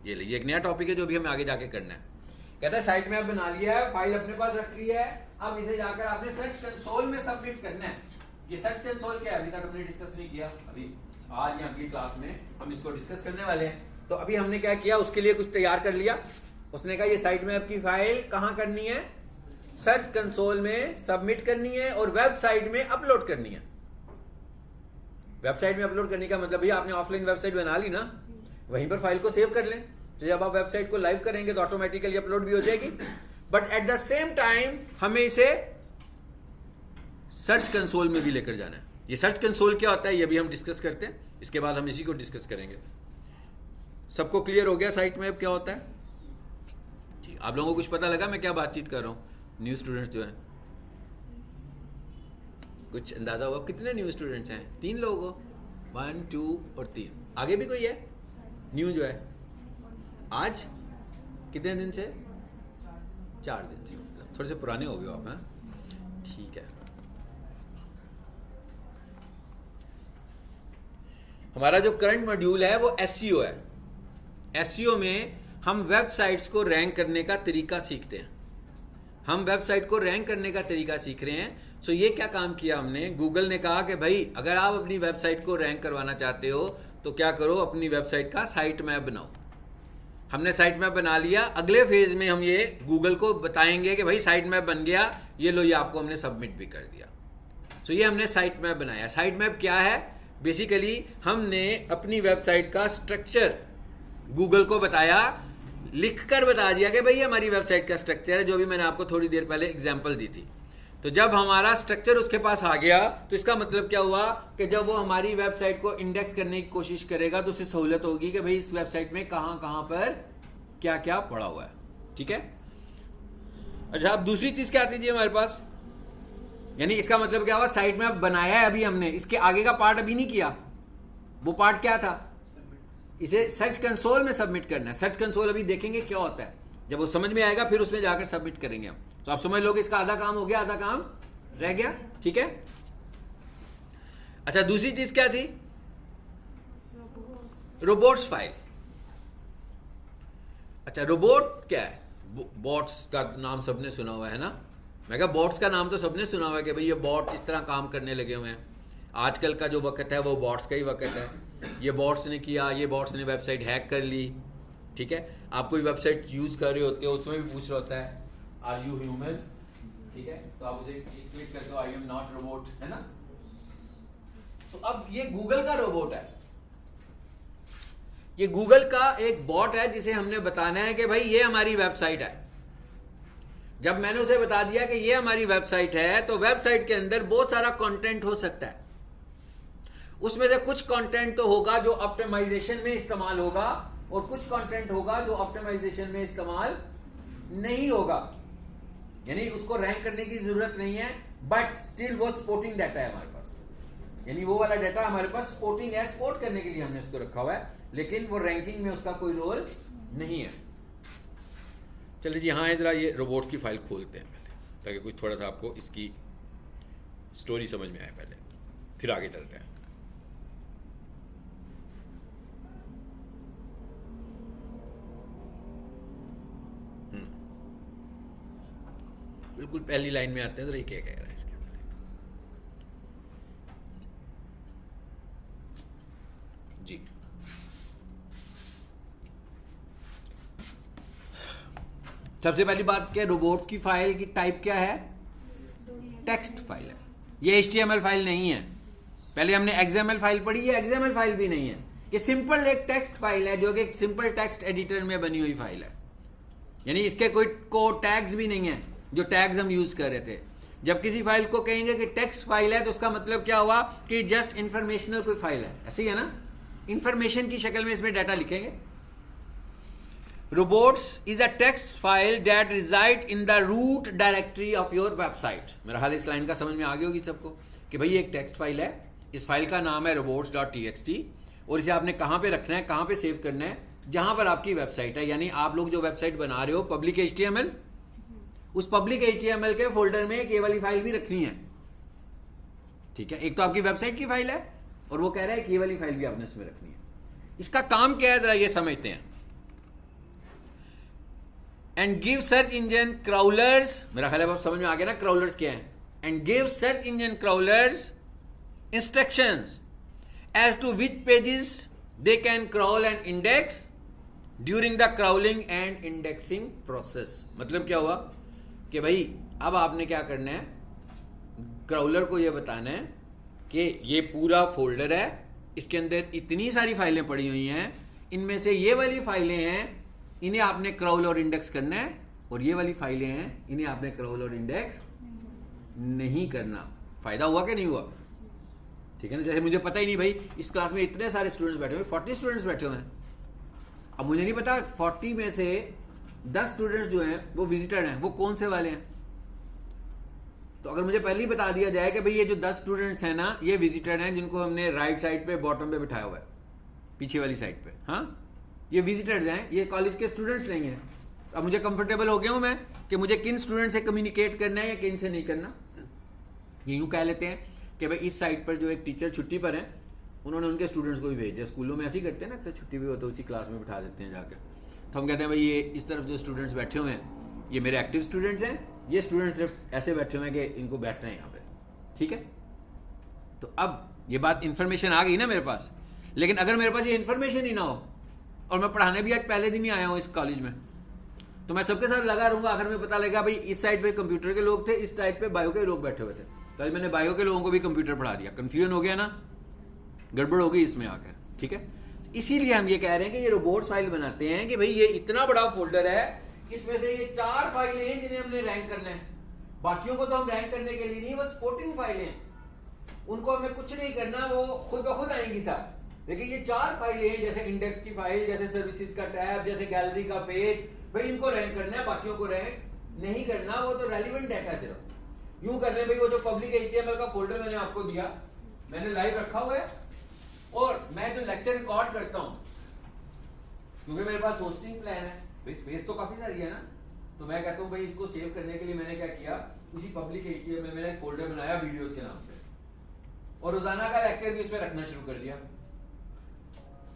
ये लीजिए एक नया टॉपिक है जो भी हमें आगे जाके करना है। कहता है साइट मैप बना लिया है, फाइल अपने पास रख ली है, अब इसे जाकर आपने सर्च कंसोल में सबमिट करना है। ये सर्च कंसोल क्या है अभी तक हमने डिस्कस नहीं किया, अभी आज या अगली क्लास में हम इसको डिस्कस करने वाले हैं। तो अभी हमने क्या किया, उसके लिए कुछ तैयार कर लिया। उसने कहा ये साइट मैप की फाइल कहाँ करनी है? सर्च कंसोल में सबमिट करनी है और वेबसाइट में अपलोड करनी है। वेबसाइट में अपलोड करने का मतलब भैया आपने ऑफलाइन वेबसाइट बना ली ना, वहीं पर फाइल को सेव कर लें, तो जब आप वेबसाइट को लाइव करेंगे तो ऑटोमेटिकली अपलोड भी हो जाएगी। But at the same time हमें इसे सर्च कंसोल में भी लेकर जाना है। ये सर्च कंसोल क्या होता है ये भी हम डिस्कस करते हैं, इसके बाद हम इसी को डिस्कस करेंगे। सबको क्लियर हो गया साइट मैप क्या होता है? जी, आप लोगों को कुछ पता लगा मैं क्या बातचीत कर रहा हूँ? न्यू स्टूडेंट्स जो हैं, कुछ अंदाजा हुआ कितने न्यू स्टूडेंट्स हैं? 3 लोग हो, 1 2 और 3। आगे भी कोई है न्यू जो है? आज कितने दिन से? 4 दिन से। थोड़े से पुराने हो गए आप, हैं? ठीक है। हमारा जो करंट मॉड्यूल है वो एसईओ है। एसईओ में हम वेबसाइट्स को रैंक करने का तरीका सीखते हैं। हम वेबसाइट को रैंक करने का तरीका सीख रहे हैं। सो ये क्या काम किया हमने, गूगल ने कहा कि भाई अगर आप अपनी वेबसाइट को रैंक करवाना चाहते हो तो क्या करो, अपनी वेबसाइट का साइट मैप बनाओ। हमने साइट मैप बना लिया। अगले फेज में हम ये गूगल को बताएंगे कि भाई साइट मैप बन गया, ये लो, ये आपको हमने सबमिट भी कर दिया। सो ये हमने साइट मैप बनाया। साइट मैप क्या है? बेसिकली हमने अपनी वेबसाइट का स्ट्रक्चर गूगल को बताया, लिखकर बता दिया कि भाई ये हमारी वेबसाइट का स्ट्रक्चर है, जो भी मैंने आपको थोड़ी देर पहले एग्जांपल दी थी। तो जब हमारा स्ट्रक्चर उसके पास आ गया तो इसका मतलब क्या हुआ कि जब वो हमारी वेबसाइट को इंडेक्स करने की कोशिश करेगा तो उसे सहूलत होगी कि भाई इस वेबसाइट में कहाँ कहाँ पर क्या क्या पड़ा हुआ है। ठीक है। अच्छा, अब दूसरी चीज क्या आती थी हमारे पास, यानी इसका मतलब क्या हुआ, साइट मैप बनाया है अभी हमने, इसके आगे का पार्ट अभी नहीं किया। वो पार्ट क्या था, इसे सर्च कंसोल में सबमिट करना है। सर्च कंसोल अभी देखेंगे क्या होता है, जब वो समझ में आएगा फिर उसमें जाकर सबमिट करेंगे हम। तो आप समझ लोगे इसका आधा काम हो गया, आधा काम रह गया। ठीक है। अच्छा, दूसरी चीज क्या थी, रोबोट्स फाइल। अच्छा, रोबोट क्या है? बॉट्स का नाम सबने सुना हुआ है ना। मैं कहा बॉट्स का नाम तो सबने सुना हुआ है कि भाई ये बॉट इस तरह काम करने लगे हुए हैं। आजकल का जो वक्त है वो बॉट्स का ही वक्त है। ये बॉट्स ने किया, ये बॉट्स ने वेबसाइट हैक कर ली। ठीक है। आप कोई वेबसाइट यूज कर रहे होते हो, उसमें भी पूछ रहा होता है आर यू ह्यूमन। ठीक है, तो आप उसे क्लिक करते हो आई एम नॉट रोबोट, है ना। तो अब ये गूगल का रोबोट है, ये गूगल का एक बॉट है जिसे हमने बताना है कि भाई ये हमारी वेबसाइट है। जब मैंने उसे बता दिया कि ये हमारी वेबसाइट है तो वेबसाइट के अंदर बहुत सारा कंटेंट हो सकता है। उसमें से कुछ कंटेंट तो होगा जो ऑप्टिमाइजेशन में इस्तेमाल होगा और कुछ कंटेंट होगा जो ऑप्टिमाइजेशन में इस्तेमाल नहीं होगा, यानी उसको रैंक करने की जरूरत नहीं है, बट स्टिल वो सपोर्टिंग डाटा है हमारे पास। यानी वो वाला डाटा हमारे पास सपोर्टिंग है, सपोर्ट करने के लिए हमने इसको रखा हुआ है, लेकिन वो रैंकिंग में उसका कोई रोल नहीं है। चलिए जी, हाँ जरा ये रोबोट की फाइल खोलते हैं पहले, ताकि कुछ थोड़ा सा आपको इसकी स्टोरी समझ में आए पहले, फिर आगे चलते हैं। बिल्कुल पहली लाइन में आते हैं, तो ये क्या कह रहा है इसके अंदर। जी सबसे पहली बात क्या, रोबोट्स की फाइल की टाइप क्या है? टेक्स्ट फाइल है। ये HTML फाइल नहीं है। पहले हमने XML फाइल पढ़ी, ये XML फाइल भी नहीं है। ये सिंपल एक टेक्स्ट फाइल है, जो कि एक सिंपल टेक्स्ट एडिटर में बनी हुई फाइल है। यानी इसके कोई कोड टैग्स भी नहीं है, जो टैग्स हम यूज कर रहे थे। जब किसी फाइल को कहेंगे कि टेक्स्ट फाइल है, तो उसका मतलब क्या हुआ कि जस्ट इंफॉर्मेशनल कोई फाइल है। ऐसे ही है ना, इंफॉर्मेशन की शक्ल में इसमें डाटा लिखेंगे। Robots is a text file that resides in the root directory of your website। मेरा हाल इस लाइन का समझ में आ गई होगी सबको कि भाई ये एक टेक्स्ट फाइल है, इस फाइल का नाम है robots.txt, और इसे आपने कहाँ पे रखना है, कहाँ पे सेव करना है? जहां पर आपकी वेबसाइट है। यानी आप लोग जो वेबसाइट बना रहे हो पब्लिक HTML, उस पब्लिक HTML के फोल्डर में ये वाली फाइल भी रखनी है। ठीक है, एक तो आपकी वेबसाइट की फाइल है, और वो कह रहा है कि ये वाली फाइल भी आपने इसमें रखनी है। इसका काम क्या है, जरा ये समझते हैं। एंड गिव सर्च इंजन क्राउलर्स, मेरा ख्याल है अब समझ में आ गया ना क्राउलर्स क्या है। And give search engine crawlers instructions as to which pages they can crawl and index during the crawling and indexing process. मतलब क्या हुआ कि भाई अब आपने क्या करना है, क्राउलर को ये बताना है कि ये पूरा फोल्डर है, इसके अंदर इतनी सारी फाइलें पड़ी हुई हैं, इनमें से ये वाली फाइलें हैं, इन्हें आपने क्राउल और इंडेक्स करना है, और ये वाली फाइलें हैं, इन्हें आपने क्राउल और इंडेक्स नहीं करना। फायदा हुआ कि नहीं हुआ? ठीक है ना। जैसे मुझे पता ही नहीं भाई, इस क्लास में इतने सारे स्टूडेंट्स बैठे हुए, 40 स्टूडेंट्स बैठे हुए हैं। अब मुझे नहीं पता 40 में से 10 स्टूडेंट्स जो हैं वो विजिटर हैं, वो कौन से वाले हैं। तो अगर मुझे पहले ही बता दिया जाए कि भाई ये जो 10 स्टूडेंट्स हैं ना, ये विजिटर हैं, जिनको हमने राइट साइड पे बॉटम पे बिठाया हुआ है, पीछे वाली साइड पे, हाँ ये विजिटर्स हैं, ये कॉलेज के स्टूडेंट्स नहीं हैं। अब मुझे कंफर्टेबल हो गया हूं मैं कि मुझे किन स्टूडेंट से कम्युनिकेट करना है या किन से नहीं करना। ये यूं कह लेते हैं कि भाई इस साइड पर जो एक टीचर छुट्टी पर हैं, उन्होंने उनके स्टूडेंट्स को भी भेज दिया। स्कूलों में ऐसे ही करते हैं ना, अक्सर छुट्टी भी हो तो उसी क्लास में बिठा देते हैं जाकर। तो हम कहते हैं भाई ये इस तरफ जो स्टूडेंट्स बैठे हुए हैं, ये मेरे एक्टिव स्टूडेंट्स हैं, ये स्टूडेंट्स सिर्फ ऐसे बैठे हुए हैं कि इनको बैठना है यहाँ पे। ठीक है, तो अब ये बात इन्फॉर्मेशन आ गई ना मेरे पास। लेकिन अगर मेरे पास ये इन्फॉर्मेशन ही ना हो, और मैं पढ़ाने भी आज पहले दिन ही आया हूँ इस कॉलेज में, तो मैं सबके साथ लगा रहूंगा। आखिर में पता लगा भाई इस साइड पे कंप्यूटर के लोग थे, इस साइड पे बायो के लोग बैठे हुए थे, तो आज मैंने बायो के लोगों को भी कंप्यूटर पढ़ा दिया। कंफ्यूजन हो गया ना, गड़बड़ हो गई इसमें आकर। ठीक है, इसीलिए हम ये कह रहे हैं कि ये रोबोट फाइल बनाते हैं कि भाई ये इतना बड़ा फोल्डर है, इसमें से ये 4 फाइलें हैं जिन्हें हमने रैंक करना है। बाकियों को तो हम रैंक करने के लिए नहीं, वो सपोर्टिंग फाइलें हैं, उनको हमें कुछ नहीं करना, वो खुद ब खुद आएंगी साथ। लेकिन ये 4 फाइलें हैं, जैसे इंडेक्स की फाइल, जैसे सर्विसेज का टैब, जैसे गैलरी का पेज, भाई इनको रैंक करना है, बाकियों को रैंक नहीं करना। वो तो रेलिवेंट डाटा है सिर्फ। यूं कर ले भाई, वो जो पब्लिक HTML का फोल्डर मैंने आपको दिया, मैंने लाइव रखा हुआ है, और मैं जो लेक्चर रिकॉर्ड करता हूं, क्योंकि मेरे पास होस्टिंग प्लान है भाई, स्पेस तो काफी सारी है ना, तो मैं कहता हूं भाई इसको सेव करने के लिए मैंने क्या किया, उसी पब्लिक HTML में एक फोल्डर बनाया वीडियोस के नाम से, और रोजाना का लेक्चर भी इसमें रखना शुरू कर दिया।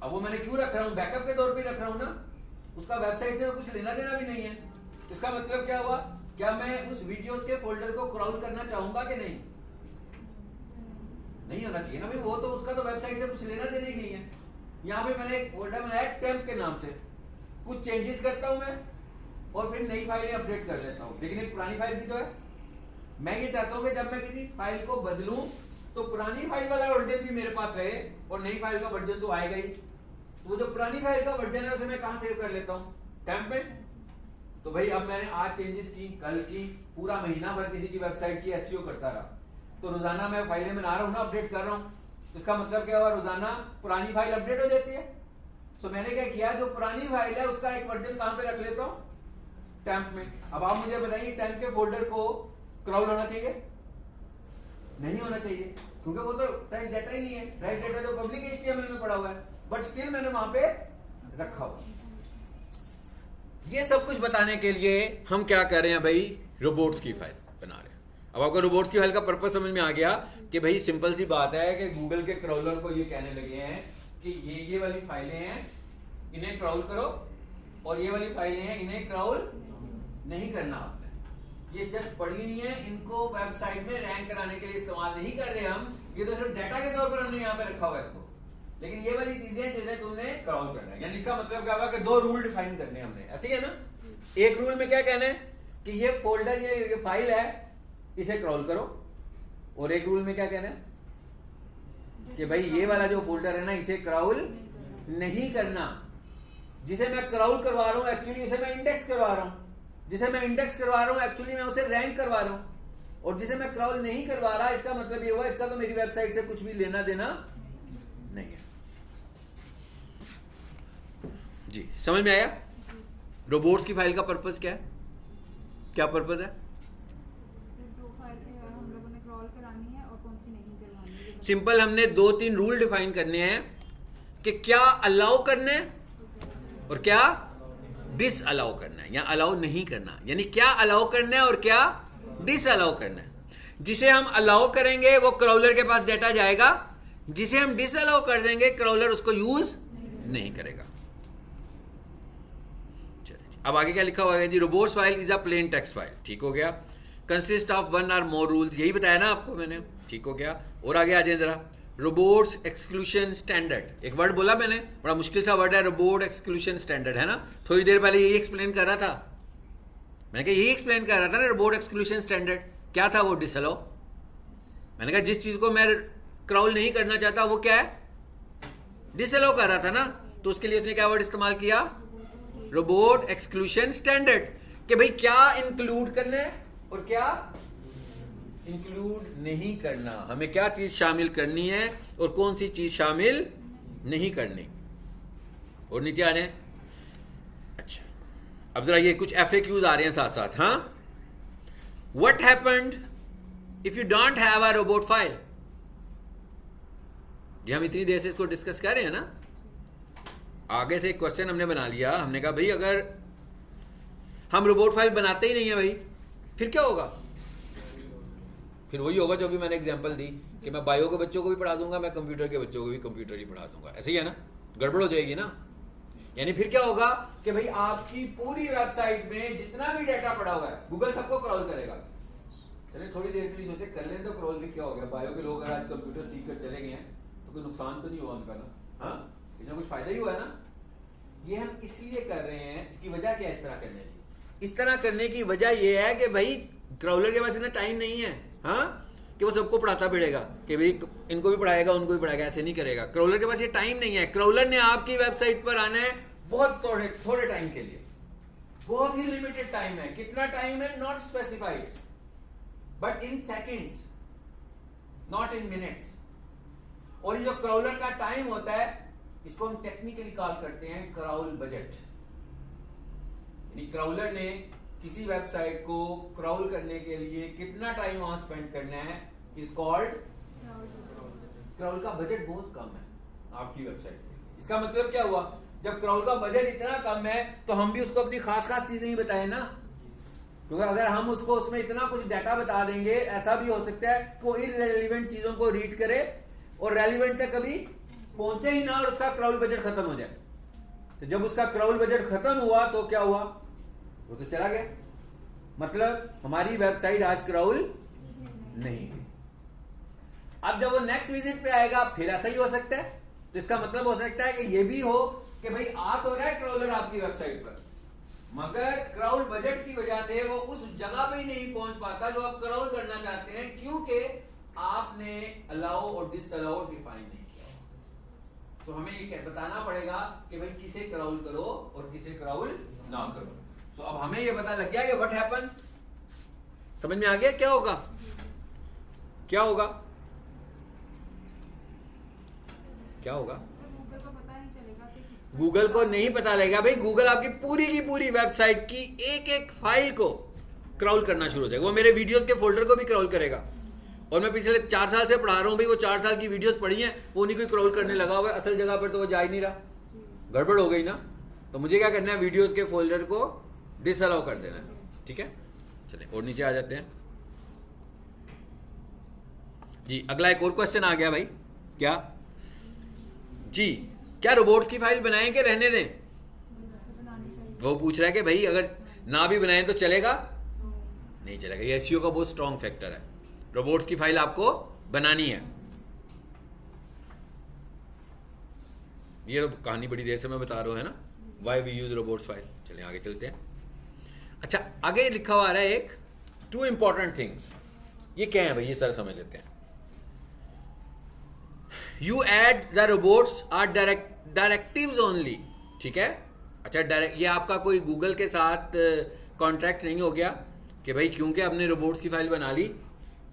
अब वो मैंने क्यों रख रहा हूं, बैकअप के तौर पे रख रहा हूं ना, उसका वेबसाइट से कुछ लेना देना भी नहीं है। इसका मतलब क्या हुआ, क्या मैं उस वीडियोस के फोल्डर को क्राउल करना चाहूंगा कि नहीं? नहीं होना चाहिए ना भाई, वो तो उसका तो वेबसाइट से कुछ लेना देना ही नहीं है। यहाँ पे मैंने एक फोल्डर बनाया टेम्प के नाम से, कुछ चेंजेस करता हूं मैं, और फिर नई फाइलें अपडेट कर लेता हूं, लेकिन एक पुरानी फाइल भी तो है। मैं ये चाहता हूं कि जब मैं किसी फाइल को बदलूं तो पुरानी फाइल वाला वर्जन भी मेरे पास रहे, और नई फाइल का वर्जन तो आएगा ही। तो वो जो पुरानी फाइल का वर्जन है उसे मैं कहां सेव कर लेता हूं, टेम्प में। तो भाई अब मैंने आज चेंजेस की, कल की, पूरा महीना भर किसी की वेबसाइट की SEO करता रहा, तो रोजाना मैं फाइलें बना रहा हूं ना, अपडेट कर रहा हूं। तो इसका मतलब क्या हुआ, रोजाना पुरानी फाइल अपडेट हो जाती है। तो मैंने क्या किया, जो पुरानी फाइल है उसका एक वर्जन कहां पे रख लेता हूं, टेम्प में। अब आप मुझे बताइए, टेम्प के फोल्डर को क्राउल होना चाहिए? नहीं होना चाहिए, क्योंकि वो तो टेक्स्ट डाटा ही नहीं है। टेक्स्ट डाटा तो पब्लिक HTML में पड़ा हुआ है, बट स्टिल मैंने वहां पे रखा हुआ। ये सब कुछ बताने के लिए हम क्या कर रहे हैं भाई, रोबोट्स की फाइल बना रहे हैं। अब आपको रोबोट्स की फाइल का पर्पस समझ में आ गया कि भाई सिंपल सी बात है कि गूगल के क्रॉलर को ये कहने लगे हैं कि ये वाली फाइलें हैं, इन्हें क्रॉल करो, और ये वाली फाइलें हैं, इन्हें क्रॉल नहीं करना आपने। ये जस्ट पढ़ी नहीं है, इनको वेबसाइट में रैंक कराने के लिए इस्तेमाल नहीं कर रहे हम, ये तो सिर्फ डाटा के तौर पर हमने यहाँ पे रखा हुआ है इसको। लेकिन ये वाली चीजें जिन्हें तुमने क्रॉल करना है, यानी इसका मतलब क्या हुआ कि दो रूल डिफाइन करने हमने, ऐसे ही है ना। एक रूल में क्या कहना है कि ये फोल्डर, ये फाइल है, इसे क्रॉल करो, और एक रूल में क्या कहना है कि भाई ये वाला जो फोल्डर है ना, इसे क्रॉल नहीं करना। जिसे मैं क्रॉल करवा रहा हूं एक्चुअली उसे मैं इंडेक्स करवा रहा हूं, जिसे मैं इंडेक्स करवा रहा हूं एक्चुअली मैं उसे रैंक करवा रहा हूं, और जिसे मैं क्रॉल नहीं करवा रहा, इसका मतलब ये हुआ इसका तो मेरी वेबसाइट से कुछ भी लेना देना नहीं है। जी समझ में आया? रोबोट्स की फाइल का पर्पस क्या है? क्या पर्पस है? दो फाइल हम लोगों ने क्रॉल करानी है और कौन सी नहीं करवानी है। सिंपल, हमने 2-3 रूल डिफाइन करने हैं कि क्या अलाउ करना है और क्या डिस अलाउ करना है, या अलाउ नहीं करना, यानी क्या अलाउ करना है और क्या डिस अलाउ करना है। जिसे हम अलाउ करेंगे वो क्रॉलर के पास डेटा जाएगा, जिसे हम डिस अलाउ कर देंगे क्रॉलर उसको यूज नहीं करेगा। अब आगे क्या लिखा हुआ है जी? Robots file is a plain text file, ठीक हो गया। कंसिस्ट ऑफ 1 और मोर रूल्स, यही बताया ना आपको मैंने, ठीक हो गया। और आगे आ जाए जरा, रोबोट्स एक्सक्लूशन स्टैंडर्ड, एक वर्ड बोला मैंने, बड़ा मुश्किल सा वर्ड है, रोबोट एक्सक्लूशन स्टैंडर्ड, है ना। थोड़ी देर पहले यही एक्सप्लेन कर रहा था, मैंने कहा यही एक्सप्लेन कर रहा था ना, रोबोट एक्सक्लूशन स्टैंडर्ड क्या था? वो डिसअलाउ। मैंने कहा जिस चीज को मैं क्रॉल नहीं करना चाहता वो क्या है? डिसअलाउ कर रहा था ना, तो उसके लिए उसने क्या वर्ड इस्तेमाल किया? रोबोट एक्सक्लूशन स्टैंडर्ड, कि भाई क्या इंक्लूड करना है और क्या इंक्लूड नहीं करना, हमें क्या चीज शामिल करनी है और कौन सी चीज शामिल नहीं करनी। और नीचे आ जाए। अच्छा, अब जरा ये कुछ FAQs आ रहे हैं साथ साथ। हाँ, what happened if you don't have a robot file? ये हम इतनी देर से इसको डिस्कस कर रहे हैं ना, आगे से एक क्वेश्चन हमने बना लिया। हमने कहा भाई अगर हम रोबोट फाइल बनाते ही नहीं है भाई, फिर क्या होगा? फिर वही होगा जो भी मैंने एग्जांपल दी कि मैं बायो के बच्चों को भी पढ़ा दूंगा, मैं कंप्यूटर के बच्चों को भी कंप्यूटर ही पढ़ा दूंगा, ऐसे ही है ना, गड़बड़ हो जाएगी ना। यानी फिर क्या होगा कि भाई आपकी पूरी वेबसाइट में जितना भी डाटा पड़ा हुआ है गूगल सबको क्रॉल करेगा। चलिए थोड़ी देर के लिए सोचे कर लें तो क्रॉल भी क्या हो गया, बायो के लोग अगर आज कंप्यूटर सीख कर चले गए हैं तो कोई नुकसान तो नहीं हुआ उनका ना, हाँ इसमें कुछ फायदा ही हुआ है ना। ये हम इसलिए कर रहे हैं, इसकी वजह क्या है इस तरह करने की? इस तरह करने की वजह यह है कि भाई क्रॉलर के पास इतना टाइम नहीं है, हाँ, कि वो सबको पढ़ाता फिरेगा कि भाई इनको भी पढ़ाएगा उनको भी पढ़ाएगा, ऐसे नहीं करेगा। क्रॉलर के पास ये टाइम नहीं है। क्रॉलर ने आपकी वेबसाइट पर आना है बहुत थोड़े टाइम के लिए, बहुत ही लिमिटेड टाइम है। कितना टाइम है? Not specified, but in seconds, not in minutes. और ये जो क्रॉलर का टाइम होता है इसको हम टेक्निकली कॉल करते हैं क्रॉल बजट। यानी क्रॉलर ने किसी वेबसाइट को क्रॉल करने के लिए कितना टाइम वहां स्पेंड करना है इज कॉल्ड क्रॉल का बजट बहुत कम है आपकी वेबसाइट के लिए। इसका मतलब क्या हुआ? जब क्रॉल का बजट इतना कम है तो हम भी उसको अपनी खास चीजें ही बताएं ना, क्योंकि अगर हम उसको उसमें इतना कुछ डाटा बता देंगे, ऐसा भी हो सकता है कि वो इररिलेवेंट चीजों को रीड करे और रेलिवेंट तक कभी पहुंचे ही ना और उसका क्रॉल बजट खत्म हो जाए। तो जब उसका क्रॉल बजट खत्म हुआ तो क्या हुआ? वो तो चला गया। मतलब हमारी वेबसाइट आज क्रॉल नहीं हुई। अब जब वो नेक्स्ट विजिट पे आएगा फिर ऐसा ही हो सकता है। तो इसका मतलब हो सकता है कि ये भी हो कि भाई आ तो रहा है क्रॉलर आपकी वेबसाइट पर, मगर क्रॉल बजट की वजह से वो उस जगह पे ही नहीं पहुंच पाता जो आप क्रॉल करना चाहते हैं, क्योंकि आपने अलाउ और डिसअलाउ डिफाइन नहीं किया। तो हमें ये बताना पड़ेगा कि भाई किसे क्रॉल करो और किसे क्रॉल ना करो। तो अब हमें ये पता लग गया कि व्हाट हैपन, समझ में आ गया क्या होगा? क्या होगा? क्या होगा? गूगल को पता नहीं चलेगा कि किस गूगल को नहीं पता लगेगा भाई। गूगल आपकी पूरी की पूरी वेबसाइट की एक एक फाइल को क्रॉल करना शुरू हो जाएगा। वो मेरे वीडियोस के फोल्डर को भी क्रॉल करेगा। और मैं पिछले 4 साल से पढ़ा रहा हूं भाई, वो 4 साल की वीडियोस पढ़ी हैं, वो नहीं कोई क्रॉल करने लगा हुआ है। असल जगह पर तो वो जा ही नहीं रहा, गड़बड़ हो गई ना। तो मुझे क्या करना है? वीडियोस के फोल्डर को डिसअलाउ कर देना है, ठीक है। चलिए और नीचे आ जाते हैं। जी अगला एक और क्वेश्चन आ गया भाई, क्या जी, क्या रोबोट्स की फाइल बनाएं कि रहने दें? बनानी चाहिए। वो पूछ रहा है कि भाई अगर ना भी बनाएं तो चलेगा? नहीं चलेगा। ये एसईओ का बहुत स्ट्रॉन्ग फैक्टर है। रोबोट्स की फाइल आपको बनानी है। ये तो कहानी बड़ी देर से मैं बता रहा हूं, है ना, why we use robots file. चलिए आगे चलते हैं। अच्छा, आगे लिखा हुआ है एक टू इंपॉर्टेंट थिंग्स। ये क्या है भाई, ये सर समझ लेते हैं। You add the robots or directives only, ठीक है। अच्छा, डायरेक्ट, ये आपका कोई गूगल के साथ कॉन्ट्रैक्ट नहीं हो गया कि भाई क्योंकि हमने रोबोट्स की फाइल बना ली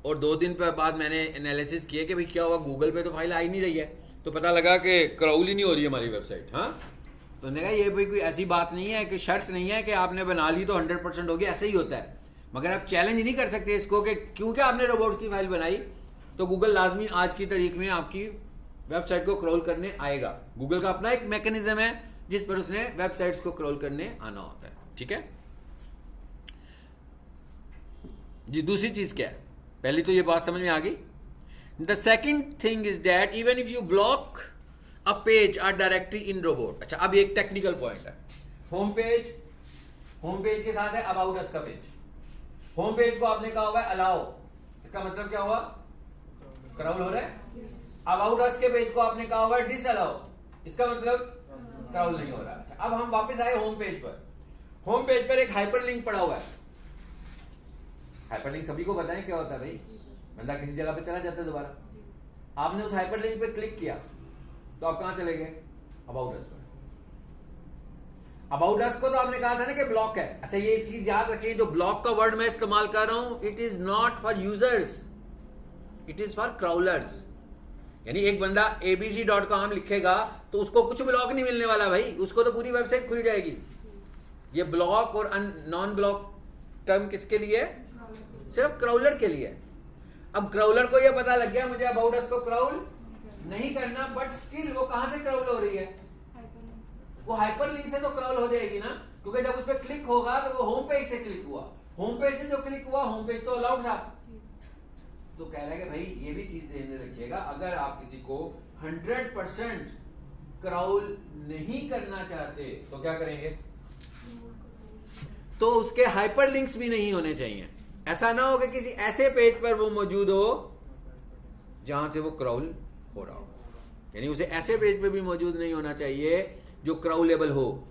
और 2 दिन बाद मैंने एनालिसिस किया कि भाई क्या हुआ, गूगल पे तो फाइल आ ही नहीं रही है, तो पता लगा कि क्राउल ही नहीं हो रही है हमारी वेबसाइट। हाँ, तो मैंने कहा ये भाई कोई ऐसी बात नहीं है कि शर्त नहीं है कि आपने बना ली तो 100% होगी, ऐसे ही होता है। मगर आप चैलेंज नहीं कर सकते इसको कि क्योंकि आपने रोबोट्स की फाइल बनाई तो गूगल लाजमी आज की तारीख में आपकी वेबसाइट को क्रॉल करने आएगा। गूगल का अपना एक मैकेनिज्म है जिस पर उसने वेबसाइट्स को क्रॉल करने आना होता है, ठीक है जी। दूसरी चीज क्या है, पहली तो ये बात समझ में आ गई। The second thing is that even if you block a page or directory in robot. अच्छा, अब एक टेक्निकल पॉइंट है। होम पेज के साथ है अबाउट अस का पेज। होम पेज को आपने कहा हुआ है अलाउ, इसका मतलब क्या हुआ, क्रॉल हो रहा है। अबाउट अस के पेज को आपने कहा हुआ है डिसअलाउ, इसका मतलब क्रॉल नहीं हो रहा। अच्छा, अब हम वापस आए होम पेज पर। होम पेज पर एक हाइपरलिंक पड़ा हुआ है। हाइपरलिंक सभी को पता है क्या होता है भाई, बंदा किसी जगह पे चला जाता है दोबारा। आपने उस हाइपरलिंक पे क्लिक किया तो आप कहां चले गए, अबाउट अस पर। अबाउट अस को तो आपने कहा था ना कि ब्लॉक है। अच्छा, ये चीज याद रखिए, जो ब्लॉक का वर्ड मैं इस्तेमाल कर रहा हूं, it is not for users, it is for crawlers. यानी एक बंदा abc.com लिखेगा तो उसको कुछ ब्लॉक नहीं मिलने वाला भाई, उसको तो पूरी वेबसाइट खुल जाएगी। ये ब्लॉक और नॉन ब्लॉक टर्म किसके लिए, सिर्फ क्राउलर के लिए। अब क्राउलर को ये पता लग गया मुझे अबाउट अस को क्राउल नहीं करना, बट स्टिल वो कहां से क्राउल हो रही है, वो हाइपरलिंक से तो क्राउल हो जाएगी ना, क्योंकि जब उस पर क्लिक होगा तो वो होम पेज से क्लिक हुआ, होम पेज से जो क्लिक हुआ, होम पेज तो अलाउड था। तो कह रहा है कि भाई ये भी चीज ध्यान में रखिएगा, अगर आप किसी को 100% क्राउल नहीं करना चाहते तो क्या करेंगे, तो उसके हाइपरलिंक्स भी नहीं होने चाहिए। ऐसा ना हो कि किसी ऐसे पेज पर वो मौजूद हो जहां से वो क्राउल हो रहा हो, यानी उसे ऐसे पेज पे भी मौजूद नहीं होना चाहिए जो क्राउलेबल हो।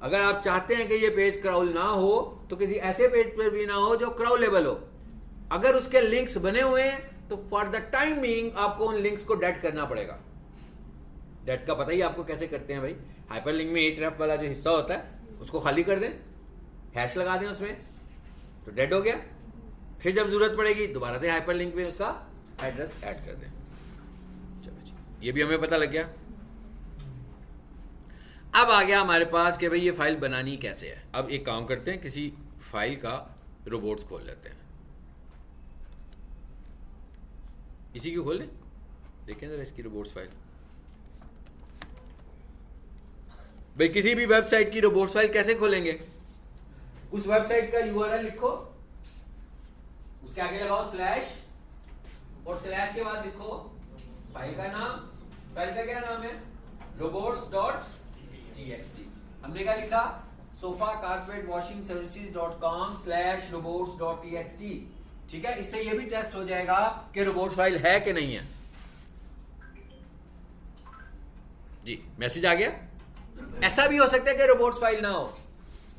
अगर आप चाहते हैं कि ये पेज क्राउल ना हो तो किसी ऐसे पेज पर भी ना हो जो क्राउलेबल हो। अगर उसके लिंक्स बने हुए हैं तो फॉर द टाइम बीइंग आपको उन लिंक्स को डेड करना पड़ेगा। डेड का पता ही आपको कैसे करते हैं भाई, हाइपरलिंक में href वाला जो हिस्सा होता है उसको खाली कर दें, हैश लगा दें उसमें, तो डेड हो गया। फिर जब जरूरत पड़ेगी दोबारा से हाइपरलिंक में उसका एड्रेस ऐड कर दें। चलो जी, ये भी हमें पता लग गया। अब आ गया हमारे पास कि भाई ये फाइल बनानी कैसे है। अब एक काम करते हैं, किसी फाइल का रोबोट्स खोल लेते हैं। इसी की खोल लें, देखें जरा इसकी रोबोट्स फाइल। भाई किसी भी वेबसाइट की रोबोट्स फाइल कैसे खोलेंगे, उस वेबसाइट का यूआरएल लिखो, उसके आगे लगाओ स्लैश, और स्लैश के बाद लिखो फाइल का नाम। फाइल का क्या नाम है, robots.txt। हमने क्या लिखा, sofa carpet washing services.com/robots.txt। ठीक है, इससे ये भी टेस्ट हो जाएगा कि रोबोट्स फाइल है कि नहीं है। जी, मैसेज आ गया। ऐसा भी हो सकता है कि रोबोट्स फाइल ना हो,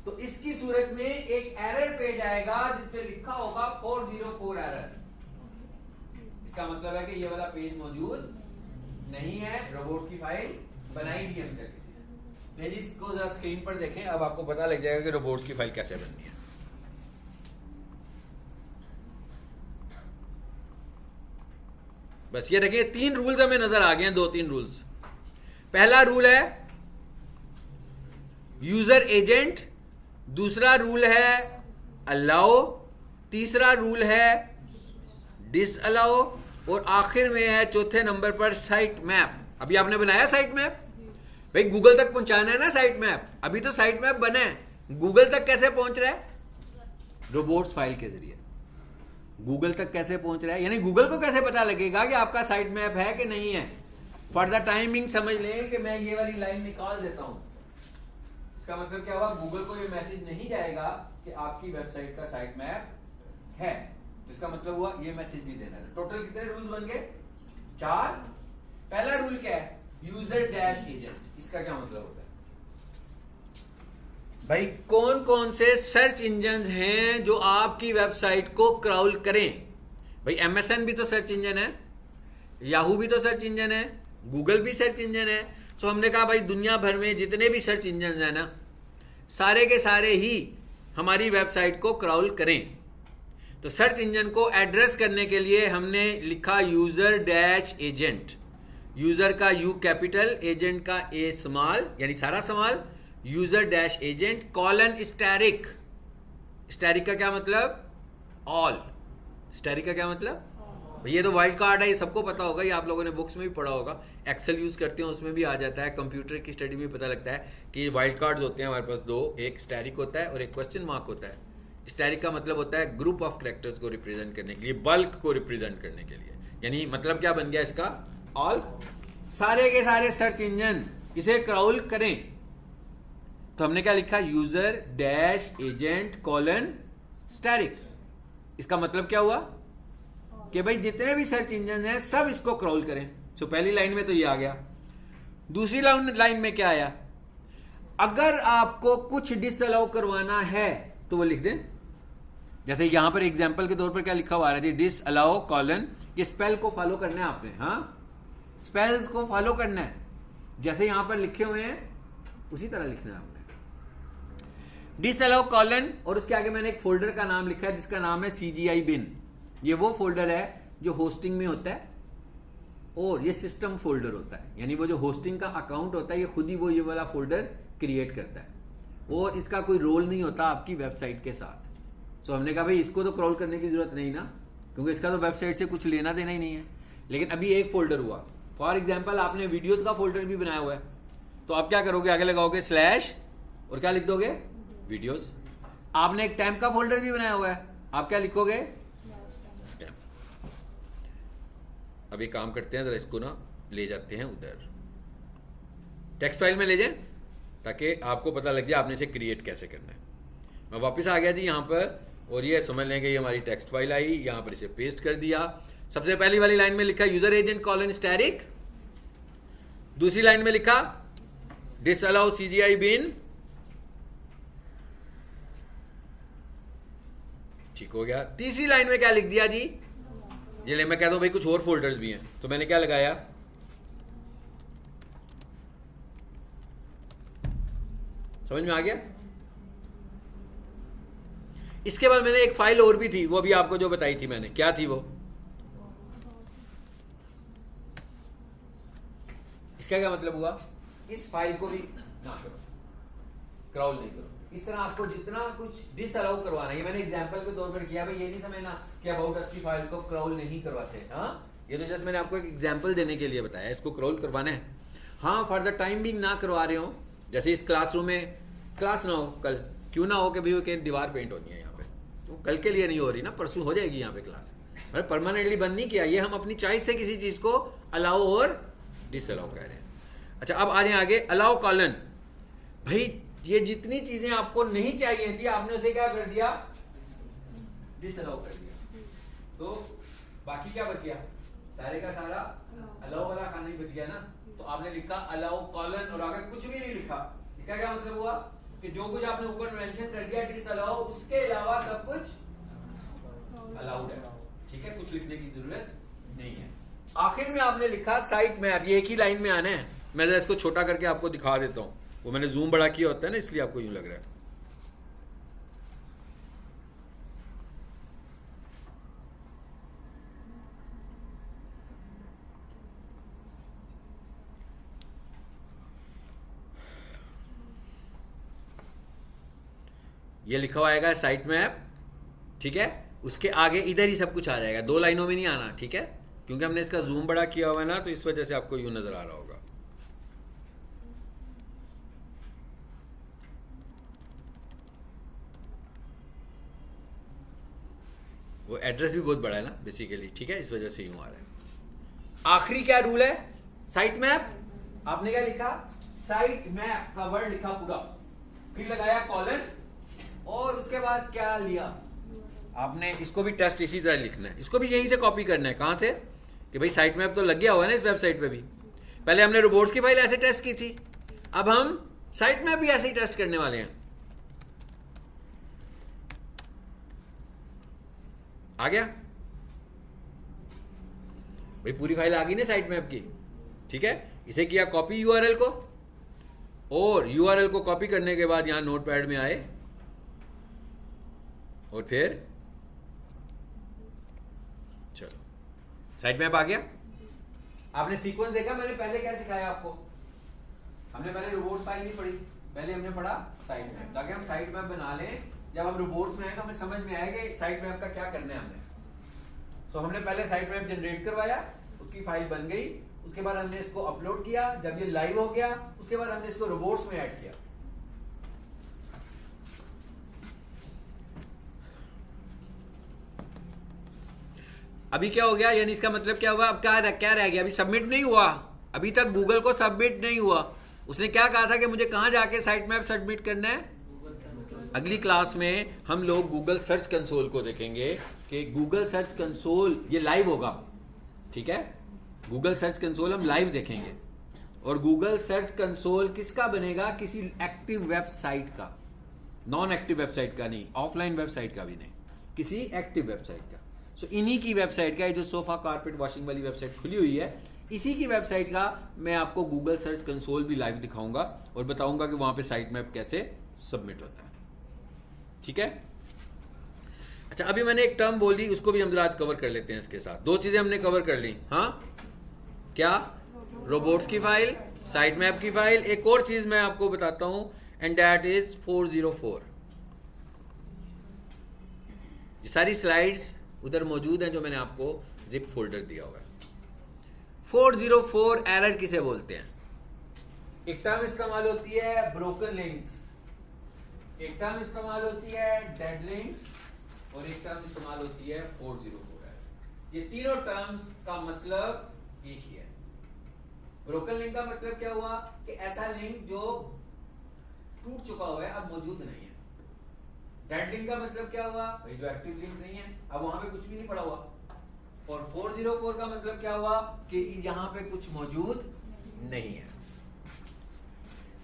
तो इसकी सूरत में एक एरर पेज आएगा जिसपे लिखा होगा 404 एरर। इसका मतलब है कि ये वाला पेज मौजूद नहीं है, रोबोट्स की फाइल बनाई थी हमने किसी ने। जी, इसको जरा स्क्रीन पर देखें, अब आपको पता लग जाएगा कि रोबोट्स की फाइल कैसे बननी है। बस ये देखिए, 3 रूल्स हमें नजर आ गए हैं, 2-3 रूल्स। पहला रूल है यूजर एजेंट, दूसरा रूल है अलाउ, तीसरा रूल है डिसअलाउ, और आखिर में है चौथे नंबर पर साइट मैप। अभी आपने बनाया साइट मैप, भाई गूगल तक पहुंचाना है ना साइट मैप। अभी तो साइट मैप बना है, गूगल तक कैसे पहुंच रहा है, रोबोट्स फाइल के जरिए। गूगल तक कैसे पहुंच रहा है, यानी गूगल को कैसे पता लगेगा कि आपका साइट मैप है कि नहीं है। फॉर द टाइमिंग समझ लें कि मैं ये वाली लाइन निकाल देता हूं, इसका मतलब क्या हुआ, गूगल को ये मैसेज नहीं जाएगा कि आपकी वेबसाइट का साइट मैप है। इसका मतलब हुआ ये मैसेज भी देना है। टोटल कितने रूल्स बन गए? 4। पहला रूल क्या है? User dash agent. इसका क्या मतलब होता है भाई? कौन कौन से सर्च इंजन हैं जो आपकी वेबसाइट को क्राउल करें? भाई एमएसएन भी तो सर्च इंजन है, याहू भी तो सर्च इंजन है, गूगल भी सर्च इंजन है। तो हमने कहा भाई दुनिया भर में जितने भी सर्च इंजन हैं ना, सारे के सारे ही हमारी वेबसाइट को क्राउल करें। तो सर्च इंजन को एड्रेस करने के लिए हमने लिखा यूजर डैश एजेंट। यूजर का यू कैपिटल, एजेंट का ए स्मॉल, यानी सारा small, user dash agent colon asterisk. Asterisk का क्या मतलब? ऑल। स्टैरिक का क्या मतलब? ये तो वाइल्ड कार्ड है, ये सबको पता होगा, ये आप लोगों ने बुक्स में भी पढ़ा होगा। एक्सेल यूज करते हैं उसमें भी आ जाता है, कंप्यूटर की स्टडी में पता लगता है कि ये वाइल्ड कार्ड्स होते हैं हमारे पास दो, एक स्टैरिक होता है और एक क्वेश्चन मार्क होता है। स्टैरिक का मतलब होता है ग्रुप ऑफ कैरेक्टर्स को रिप्रेजेंट करने के लिए, बल्क को रिप्रेजेंट करने के लिए। यानी मतलब क्या बन गया इसका? ऑल। सारे के सारे सर्च इंजन इसे क्राउल करें। तो हमने क्या लिखा? User dash agent colon asterisk. इसका मतलब क्या हुआ कि भाई जितने भी सर्च इंजन हैं सब इसको क्राउल करें। तो पहली लाइन में तो ये आ गया। दूसरी लाइन में क्या आया? अगर आपको कुछ डिसअलाउ करवाना है तो वो लिख दें। जैसे यहां पर एग्जांपल के तौर पर क्या लिखा हुआ है? डिसअलाउ कॉलन, ये स्पेल को फॉलो करना है आपने। हाँ, स्पेल्स को फॉलो करना है, जैसे यहां पर लिखे हुए हैं उसी तरह लिखना है आपने। डिसअलाउ कॉलन और उसके आगे मैंने एक फोल्डर का नाम लिखा है जिसका नाम है CGI bin। ये वो फोल्डर है जो होस्टिंग में होता है और ये सिस्टम फोल्डर होता है, यानी वो जो होस्टिंग का अकाउंट होता है ये खुद ही वो ये वाला फोल्डर क्रिएट करता है और इसका कोई रोल नहीं होता आपकी वेबसाइट के साथ। सो हमने कहा भाई इसको तो क्रॉल करने की जरूरत नहीं ना, क्योंकि इसका तो वेबसाइट से कुछ लेना देना ही नहीं है। लेकिन अभी एक फोल्डर हुआ, फॉर एग्जाम्पल आपने वीडियोज का फोल्डर भी बनाया हुआ है, तो आप क्या करोगे? आगे लगाओगे स्लैश और क्या लिख दोगे? वीडियोज। आपने एक टैम्प का फोल्डर भी बनाया हुआ है, आप क्या लिखोगे? अब एक काम करते हैं, जरा इसको ना ले जाते हैं उधर, टेक्स्ट फाइल में ले जाएं ताकि आपको पता लग जाए आपने इसे क्रिएट कैसे करना है। मैं वापस आ गया जी यहाँ पर, और ये समझ लेंगे ये हमारी टेक्स्ट फाइल आई, यहाँ पर इसे पेस्ट कर दिया। सबसे पहली वाली लाइन में लिखा यूजर एजेंट कॉलन स्टैरिक, दूसरी लाइन में लिखा डिसअलाउ CGI bin, ठीक हो गया। तीसरी लाइन में क्या लिख दिया जी? चलिए मैं कहता हूं भाई कुछ और फोल्डर्स भी हैं, तो मैंने क्या लगाया? समझ में आ गया? इसके बाद मैंने एक फाइल और भी थी, वो भी आपको जो बताई थी मैंने, क्या थी वो? इसका क्या मतलब हुआ? इस फाइल को भी ना करो, क्राउल नहीं करो। इस तरह आपको जितना कुछ डिसअलाउ करवाना है, ये मैंने एग्जांपल के तौर पर किया भाई, ये नहीं समझना कि अबाउट अस की फाइल को क्राउल नहीं करवाते। हाँ, ये तो जस्ट मैंने आपको एक एग्जांपल देने के लिए बताया, इसको क्राउल करवाना है। हाँ, फॉर द टाइम बिंग ना करवा रहे हो, जैसे इस क्लासरूम में क्लास ना हो कल, क्यों ना हो कि भाई वो दीवार पेंट होनी है यहाँ पे, तो कल के लिए नहीं हो रही ना, परसों हो जाएगी यहाँ पे क्लास। अरे परमानेंटली बंद नहीं किया, ये हम अपनी चॉइस से किसी चीज को अलाउ और डिसअलाउ कह रहे हैं। अच्छा, अब आ जाए आगे, अलाउ कॉलन। भाई ये जितनी चीजें आपको नहीं चाहिए थी आपने उसे क्या कर दिया? डिसअलाउ कर दिया। तो बाकी क्या बच गया? सारे का सारा अलाउ वाला खाना ही बच गया ना। तो आपने लिखा अलाउ कॉलन और आगे कुछ भी नहीं लिखा। इसका क्या मतलब हुआ कि जो कुछ आपने ऊपर मेंशन कर दिया डिसअलाउ, उसके अलावा सब कुछ अलाउड है। ठीक है, कुछ लिखने की जरूरत नहीं है। आखिर में आपने लिखा साइट मैप, ये एक ही लाइन में आना है। मैं जरा इसको छोटा करके आपको दिखा देता हूं, वो मैंने जूम बड़ा किया होता है ना, इसलिए आपको यूं लग रहा है। ये लिखा हुआ आएगा साइट मैप, ठीक है। उसके आगे इधर ही सब कुछ आ जाएगा, 2 लाइनों में नहीं आना, ठीक है, क्योंकि हमने इसका जूम बड़ा किया हुआ है ना, तो इस वजह से आपको यूं नजर आ रहा होगा। वो एड्रेस भी बहुत बड़ा है ना बेसिकली, ठीक है, इस वजह से यूं आ रहा है। आखिरी क्या रूल है साइट मैप, आपने क्या लिखा, साइट मैप का वर्ड लिखा पूरा, फिर लगाया कॉलन, और उसके बाद क्या लिया आपने, इसको भी टेस्ट इसी तरह लिखना है, इसको भी यहीं से कॉपी करना है। कहां से, कि भाई साइट मैप तो लग गया हुआ है ना इस वेबसाइट पे भी, पहले हमने रोबोट्स की फाइल ऐसे टेस्ट की थी, अब हम साइट मैप भी ऐसे ही टेस्ट करने वाले हैं। आ गया भाई, पूरी फाइल आ गई ना साइट मैप की, ठीक है। इसे किया कॉपी यूआरएल को, और यूआरएल को कॉपी करने के बाद यहां नोटपैड में आए, और फिर चलो साइट मैप आ गया। आपने सीक्वेंस देखा, मैंने पहले क्या सिखाया आपको, हमने पहले रोबोट्स फाइल नहीं पढ़ी, पहले हमने पढ़ा साइट मैप, ताकि हम साइट मैप बना लें, जब हम रोबोट्स में आए तो हमें समझ में आएगा साइट मैप का क्या करना है हमने। सो हमने पहले साइट मैप जनरेट करवाया, उसकी फाइल बन गई, उसके बाद हमने इसको अपलोड किया, जब ये लाइव हो गया उसके बाद हमने इसको रोबोट्स में ऐड किया। अभी क्या हो गया, यानी इसका मतलब क्या हुआ, अब क्या रह गया, अभी सबमिट नहीं हुआ, अभी तक गूगल को सबमिट नहीं हुआ। उसने क्या कहा था कि मुझे कहां जाके साइट मैप सबमिट करना है। अगली क्लास में हम लोग गूगल सर्च कंसोल को देखेंगे कि गूगल सर्च कंसोल ये लाइव होगा, ठीक है, गूगल सर्च कंसोल हम लाइव देखेंगे। और गूगल सर्च कंसोल किसका बनेगा, किसी एक्टिव वेबसाइट का, नॉन एक्टिव वेबसाइट का नहीं, ऑफलाइन वेबसाइट का भी नहीं, किसी एक्टिव वेबसाइट का। सो इन्हीं की वेबसाइट का, जो सोफा कारपेट वॉशिंग वाली वेबसाइट खुली हुई है, इसी की वेबसाइट का मैं आपको गूगल सर्च कंसोल भी लाइव दिखाऊंगा और बताऊंगा कि वहां पे साइट मैप कैसे सबमिट होता है, ठीक है। अच्छा, अभी मैंने एक टर्म बोल दी, उसको भी हम जरा आज कवर कर लेते हैं इसके साथ। दो चीजें हमने कवर कर ली, हाँ क्या, रोबोट्स की फाइल, साइट मैप की फाइल, एक और चीज मैं आपको बताता हूं, एंड दैट इज 404। ये सारी स्लाइड्स उधर मौजूद हैं जो मैंने आपको जिप फोल्डर दिया हुआ है। 404 एरर किसे बोलते हैं, एक टर्म इस्तेमाल होती है ब्रोकन लिंक्स, एक टर्म इस्तेमाल होती है डेड लिंक्स, और एक टर्म इस्तेमाल होती है 404 एरर। ये तीनों टर्म्स का मतलब एक ही है। ब्रोकन लिंक का मतलब क्या हुआ, कि ऐसा लिंक जो टूट चुका हुआ है, अब मौजूद नहीं है। डेड लिंक का मतलब क्या हुआ, भाई जो एक्टिव लिंक नहीं है, अब वहां पे कुछ भी नहीं पड़ा हुआ। और 404 का मतलब क्या हुआ, कि यहां पे कुछ मौजूद नहीं है।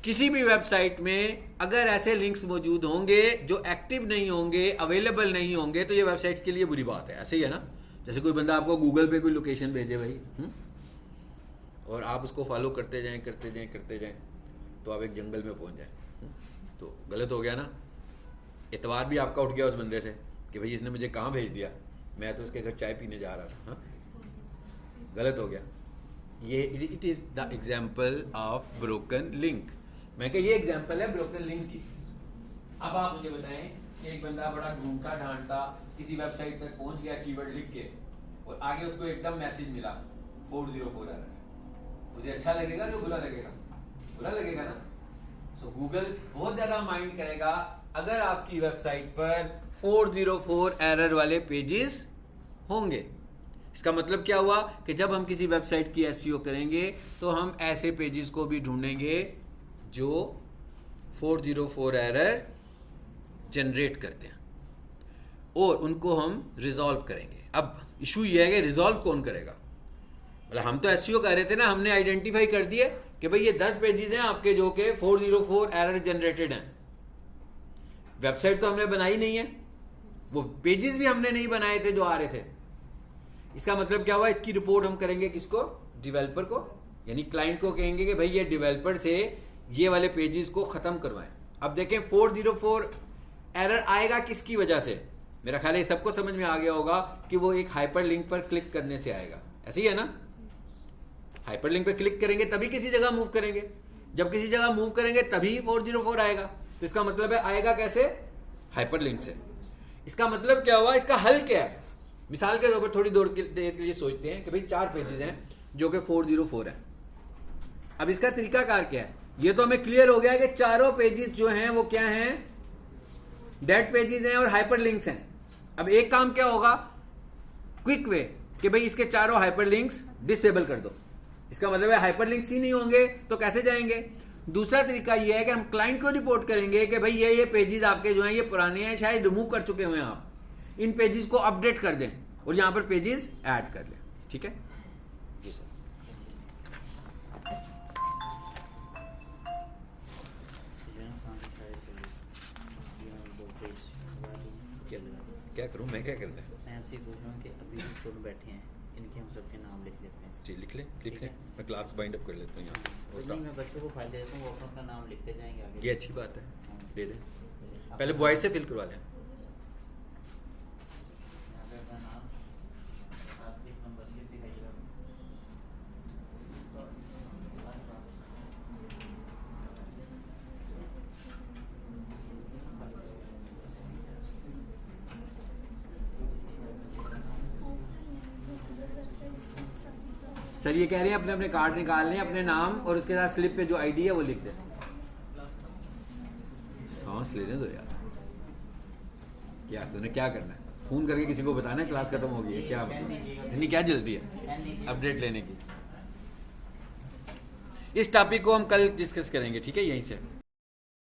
किसी भी वेबसाइट में अगर ऐसे लिंक्स मौजूद होंगे जो एक्टिव नहीं होंगे, अवेलेबल नहीं होंगे, तो ये वेबसाइट्स के लिए बुरी बात है। ऐसे ही है ना, जैसे कोई बंदा आपको गूगल पे कोई लोकेशन भेजे भाई, और आप उसको फॉलो करते जाएं, तो आप एक जंगल में पहुंच जाएं, तो गलत हो गया ना। एतवार भी आपका उठ गया उस बंदे से कि भाई इसने मुझे कहाँ भेज दिया, मैं तो उसके घर चाय पीने जा रहा था, गलत हो गया। ये it is the example of broken link. मैं कहा ये एग्जाम्पल है ब्रोकन लिंक की। अब आप मुझे बताएं कि एक बंदा बड़ा ढूंढता ढांढता किसी वेबसाइट तक पहुंच गया कीवर्ड लिख के, और आगे उसको एकदम मैसेज मिला 404 एरर, उसे अच्छा लगेगा कि बुरा लगेगा, बुरा लगेगा ना। सो गूगल बहुत ज्यादा माइंड करेगा अगर आपकी वेबसाइट पर 404 एरर वाले पेजेस होंगे। इसका मतलब क्या हुआ, कि जब हम किसी वेबसाइट की एसईओ करेंगे तो हम ऐसे पेजेस को भी ढूंढेंगे जो 404 एरर जनरेट करते हैं, और उनको हम रिजॉल्व करेंगे। अब इशू ये है कि रिजॉल्व कौन करेगा, मतलब हम तो एसईओ कर रहे थे ना, हमने आइडेंटिफाई कर दिए कि भाई ये 10 पेजेस हैं आपके जो कि 404 एरर जनरेटेड हैं। वेबसाइट तो हमने बनाई नहीं है, वो पेजेस भी हमने नहीं बनाए थे जो आ रहे थे। इसका मतलब क्या हुआ, इसकी रिपोर्ट हम करेंगे किसको, डेवलपर को, यानी क्लाइंट को कहेंगे कि भाई ये डेवलपर से ये वाले पेजेस को खत्म करवाएं। अब देखें 404 एरर आएगा किसकी वजह से, मेरा ख्याल है सबको समझ में आ गया होगा कि वो एक हाइपर लिंक पर क्लिक करने से आएगा। ऐसे ही है ना, हाइपर लिंक पर क्लिक करेंगे तभी किसी जगह मूव करेंगे, जब किसी जगह मूव करेंगे तभी 404 आएगा। तो इसका मतलब है आएगा कैसे, हाइपर लिंक से। इसका मतलब क्या हुआ, इसका हल क्या है। मिसाल के तौर पर थोड़ी देर के लिए सोचते हैं कि भाई 4 पेजेस हैं जो कि 404 है। अब इसका तरीकाकार क्या है, ये तो हमें क्लियर हो गया कि चारों पेजेस जो हैं वो क्या हैं, डेड पेजेस हैं और हाइपर लिंक्स हैं। अब एक काम क्या होगा, क्विक वे कि भाई इसके चारों हाइपरलिंक्स डिसेबल कर दो। इसका मतलब है हाइपरलिंक्स ही नहीं होंगे तो कैसे जाएंगे। दूसरा तरीका ये है कि हम क्लाइंट को रिपोर्ट करेंगे कि भाई ये पेजेस आपके जो हैं ये पुराने हैं, शायद रिमूव कर चुके हुए हैं आप, इन पेजेस को अपडेट कर दें और यहां पर पेजेस ऐड कर लें। ठीक है जी सर। क्या करूं मैं, क्या करना है? मैं आपसे पूछ रहा हूँ कि अभी जो स्टूडेंट बैठे हैं इनके हम सबके नाम लिख लेते हैं। जी लिख ले ठीक है। मैं क्लास बाइंड अप कर लेता हूँ यहाँ और नहीं, मैं बच्चों को फाइल दे देता हूँ, वो अपना अपना नाम लिखते जाएंगे आगे। ये अच्छी बात है, दे दें। पहले बॉयज से फिल करवा लें। यहाँ पे अपना नाम, क्लास स्लिप, नंबर स्लिप दिखाइएगा। सर ये कह रहे हैं अपने अपने कार्ड निकाल लें, अपने नाम और उसके साथ स्लिप पे जो आईडी है वो लिख दें। सांस लेने दो यार, क्या तूने क्या करना है? फोन करके किसी को बताना है क्लास खत्म हो गई है, क्या इतनी क्या जल्दी है अपडेट लेने की। इस टॉपिक को हम कल डिस्कस करेंगे, ठीक है, यहीं से।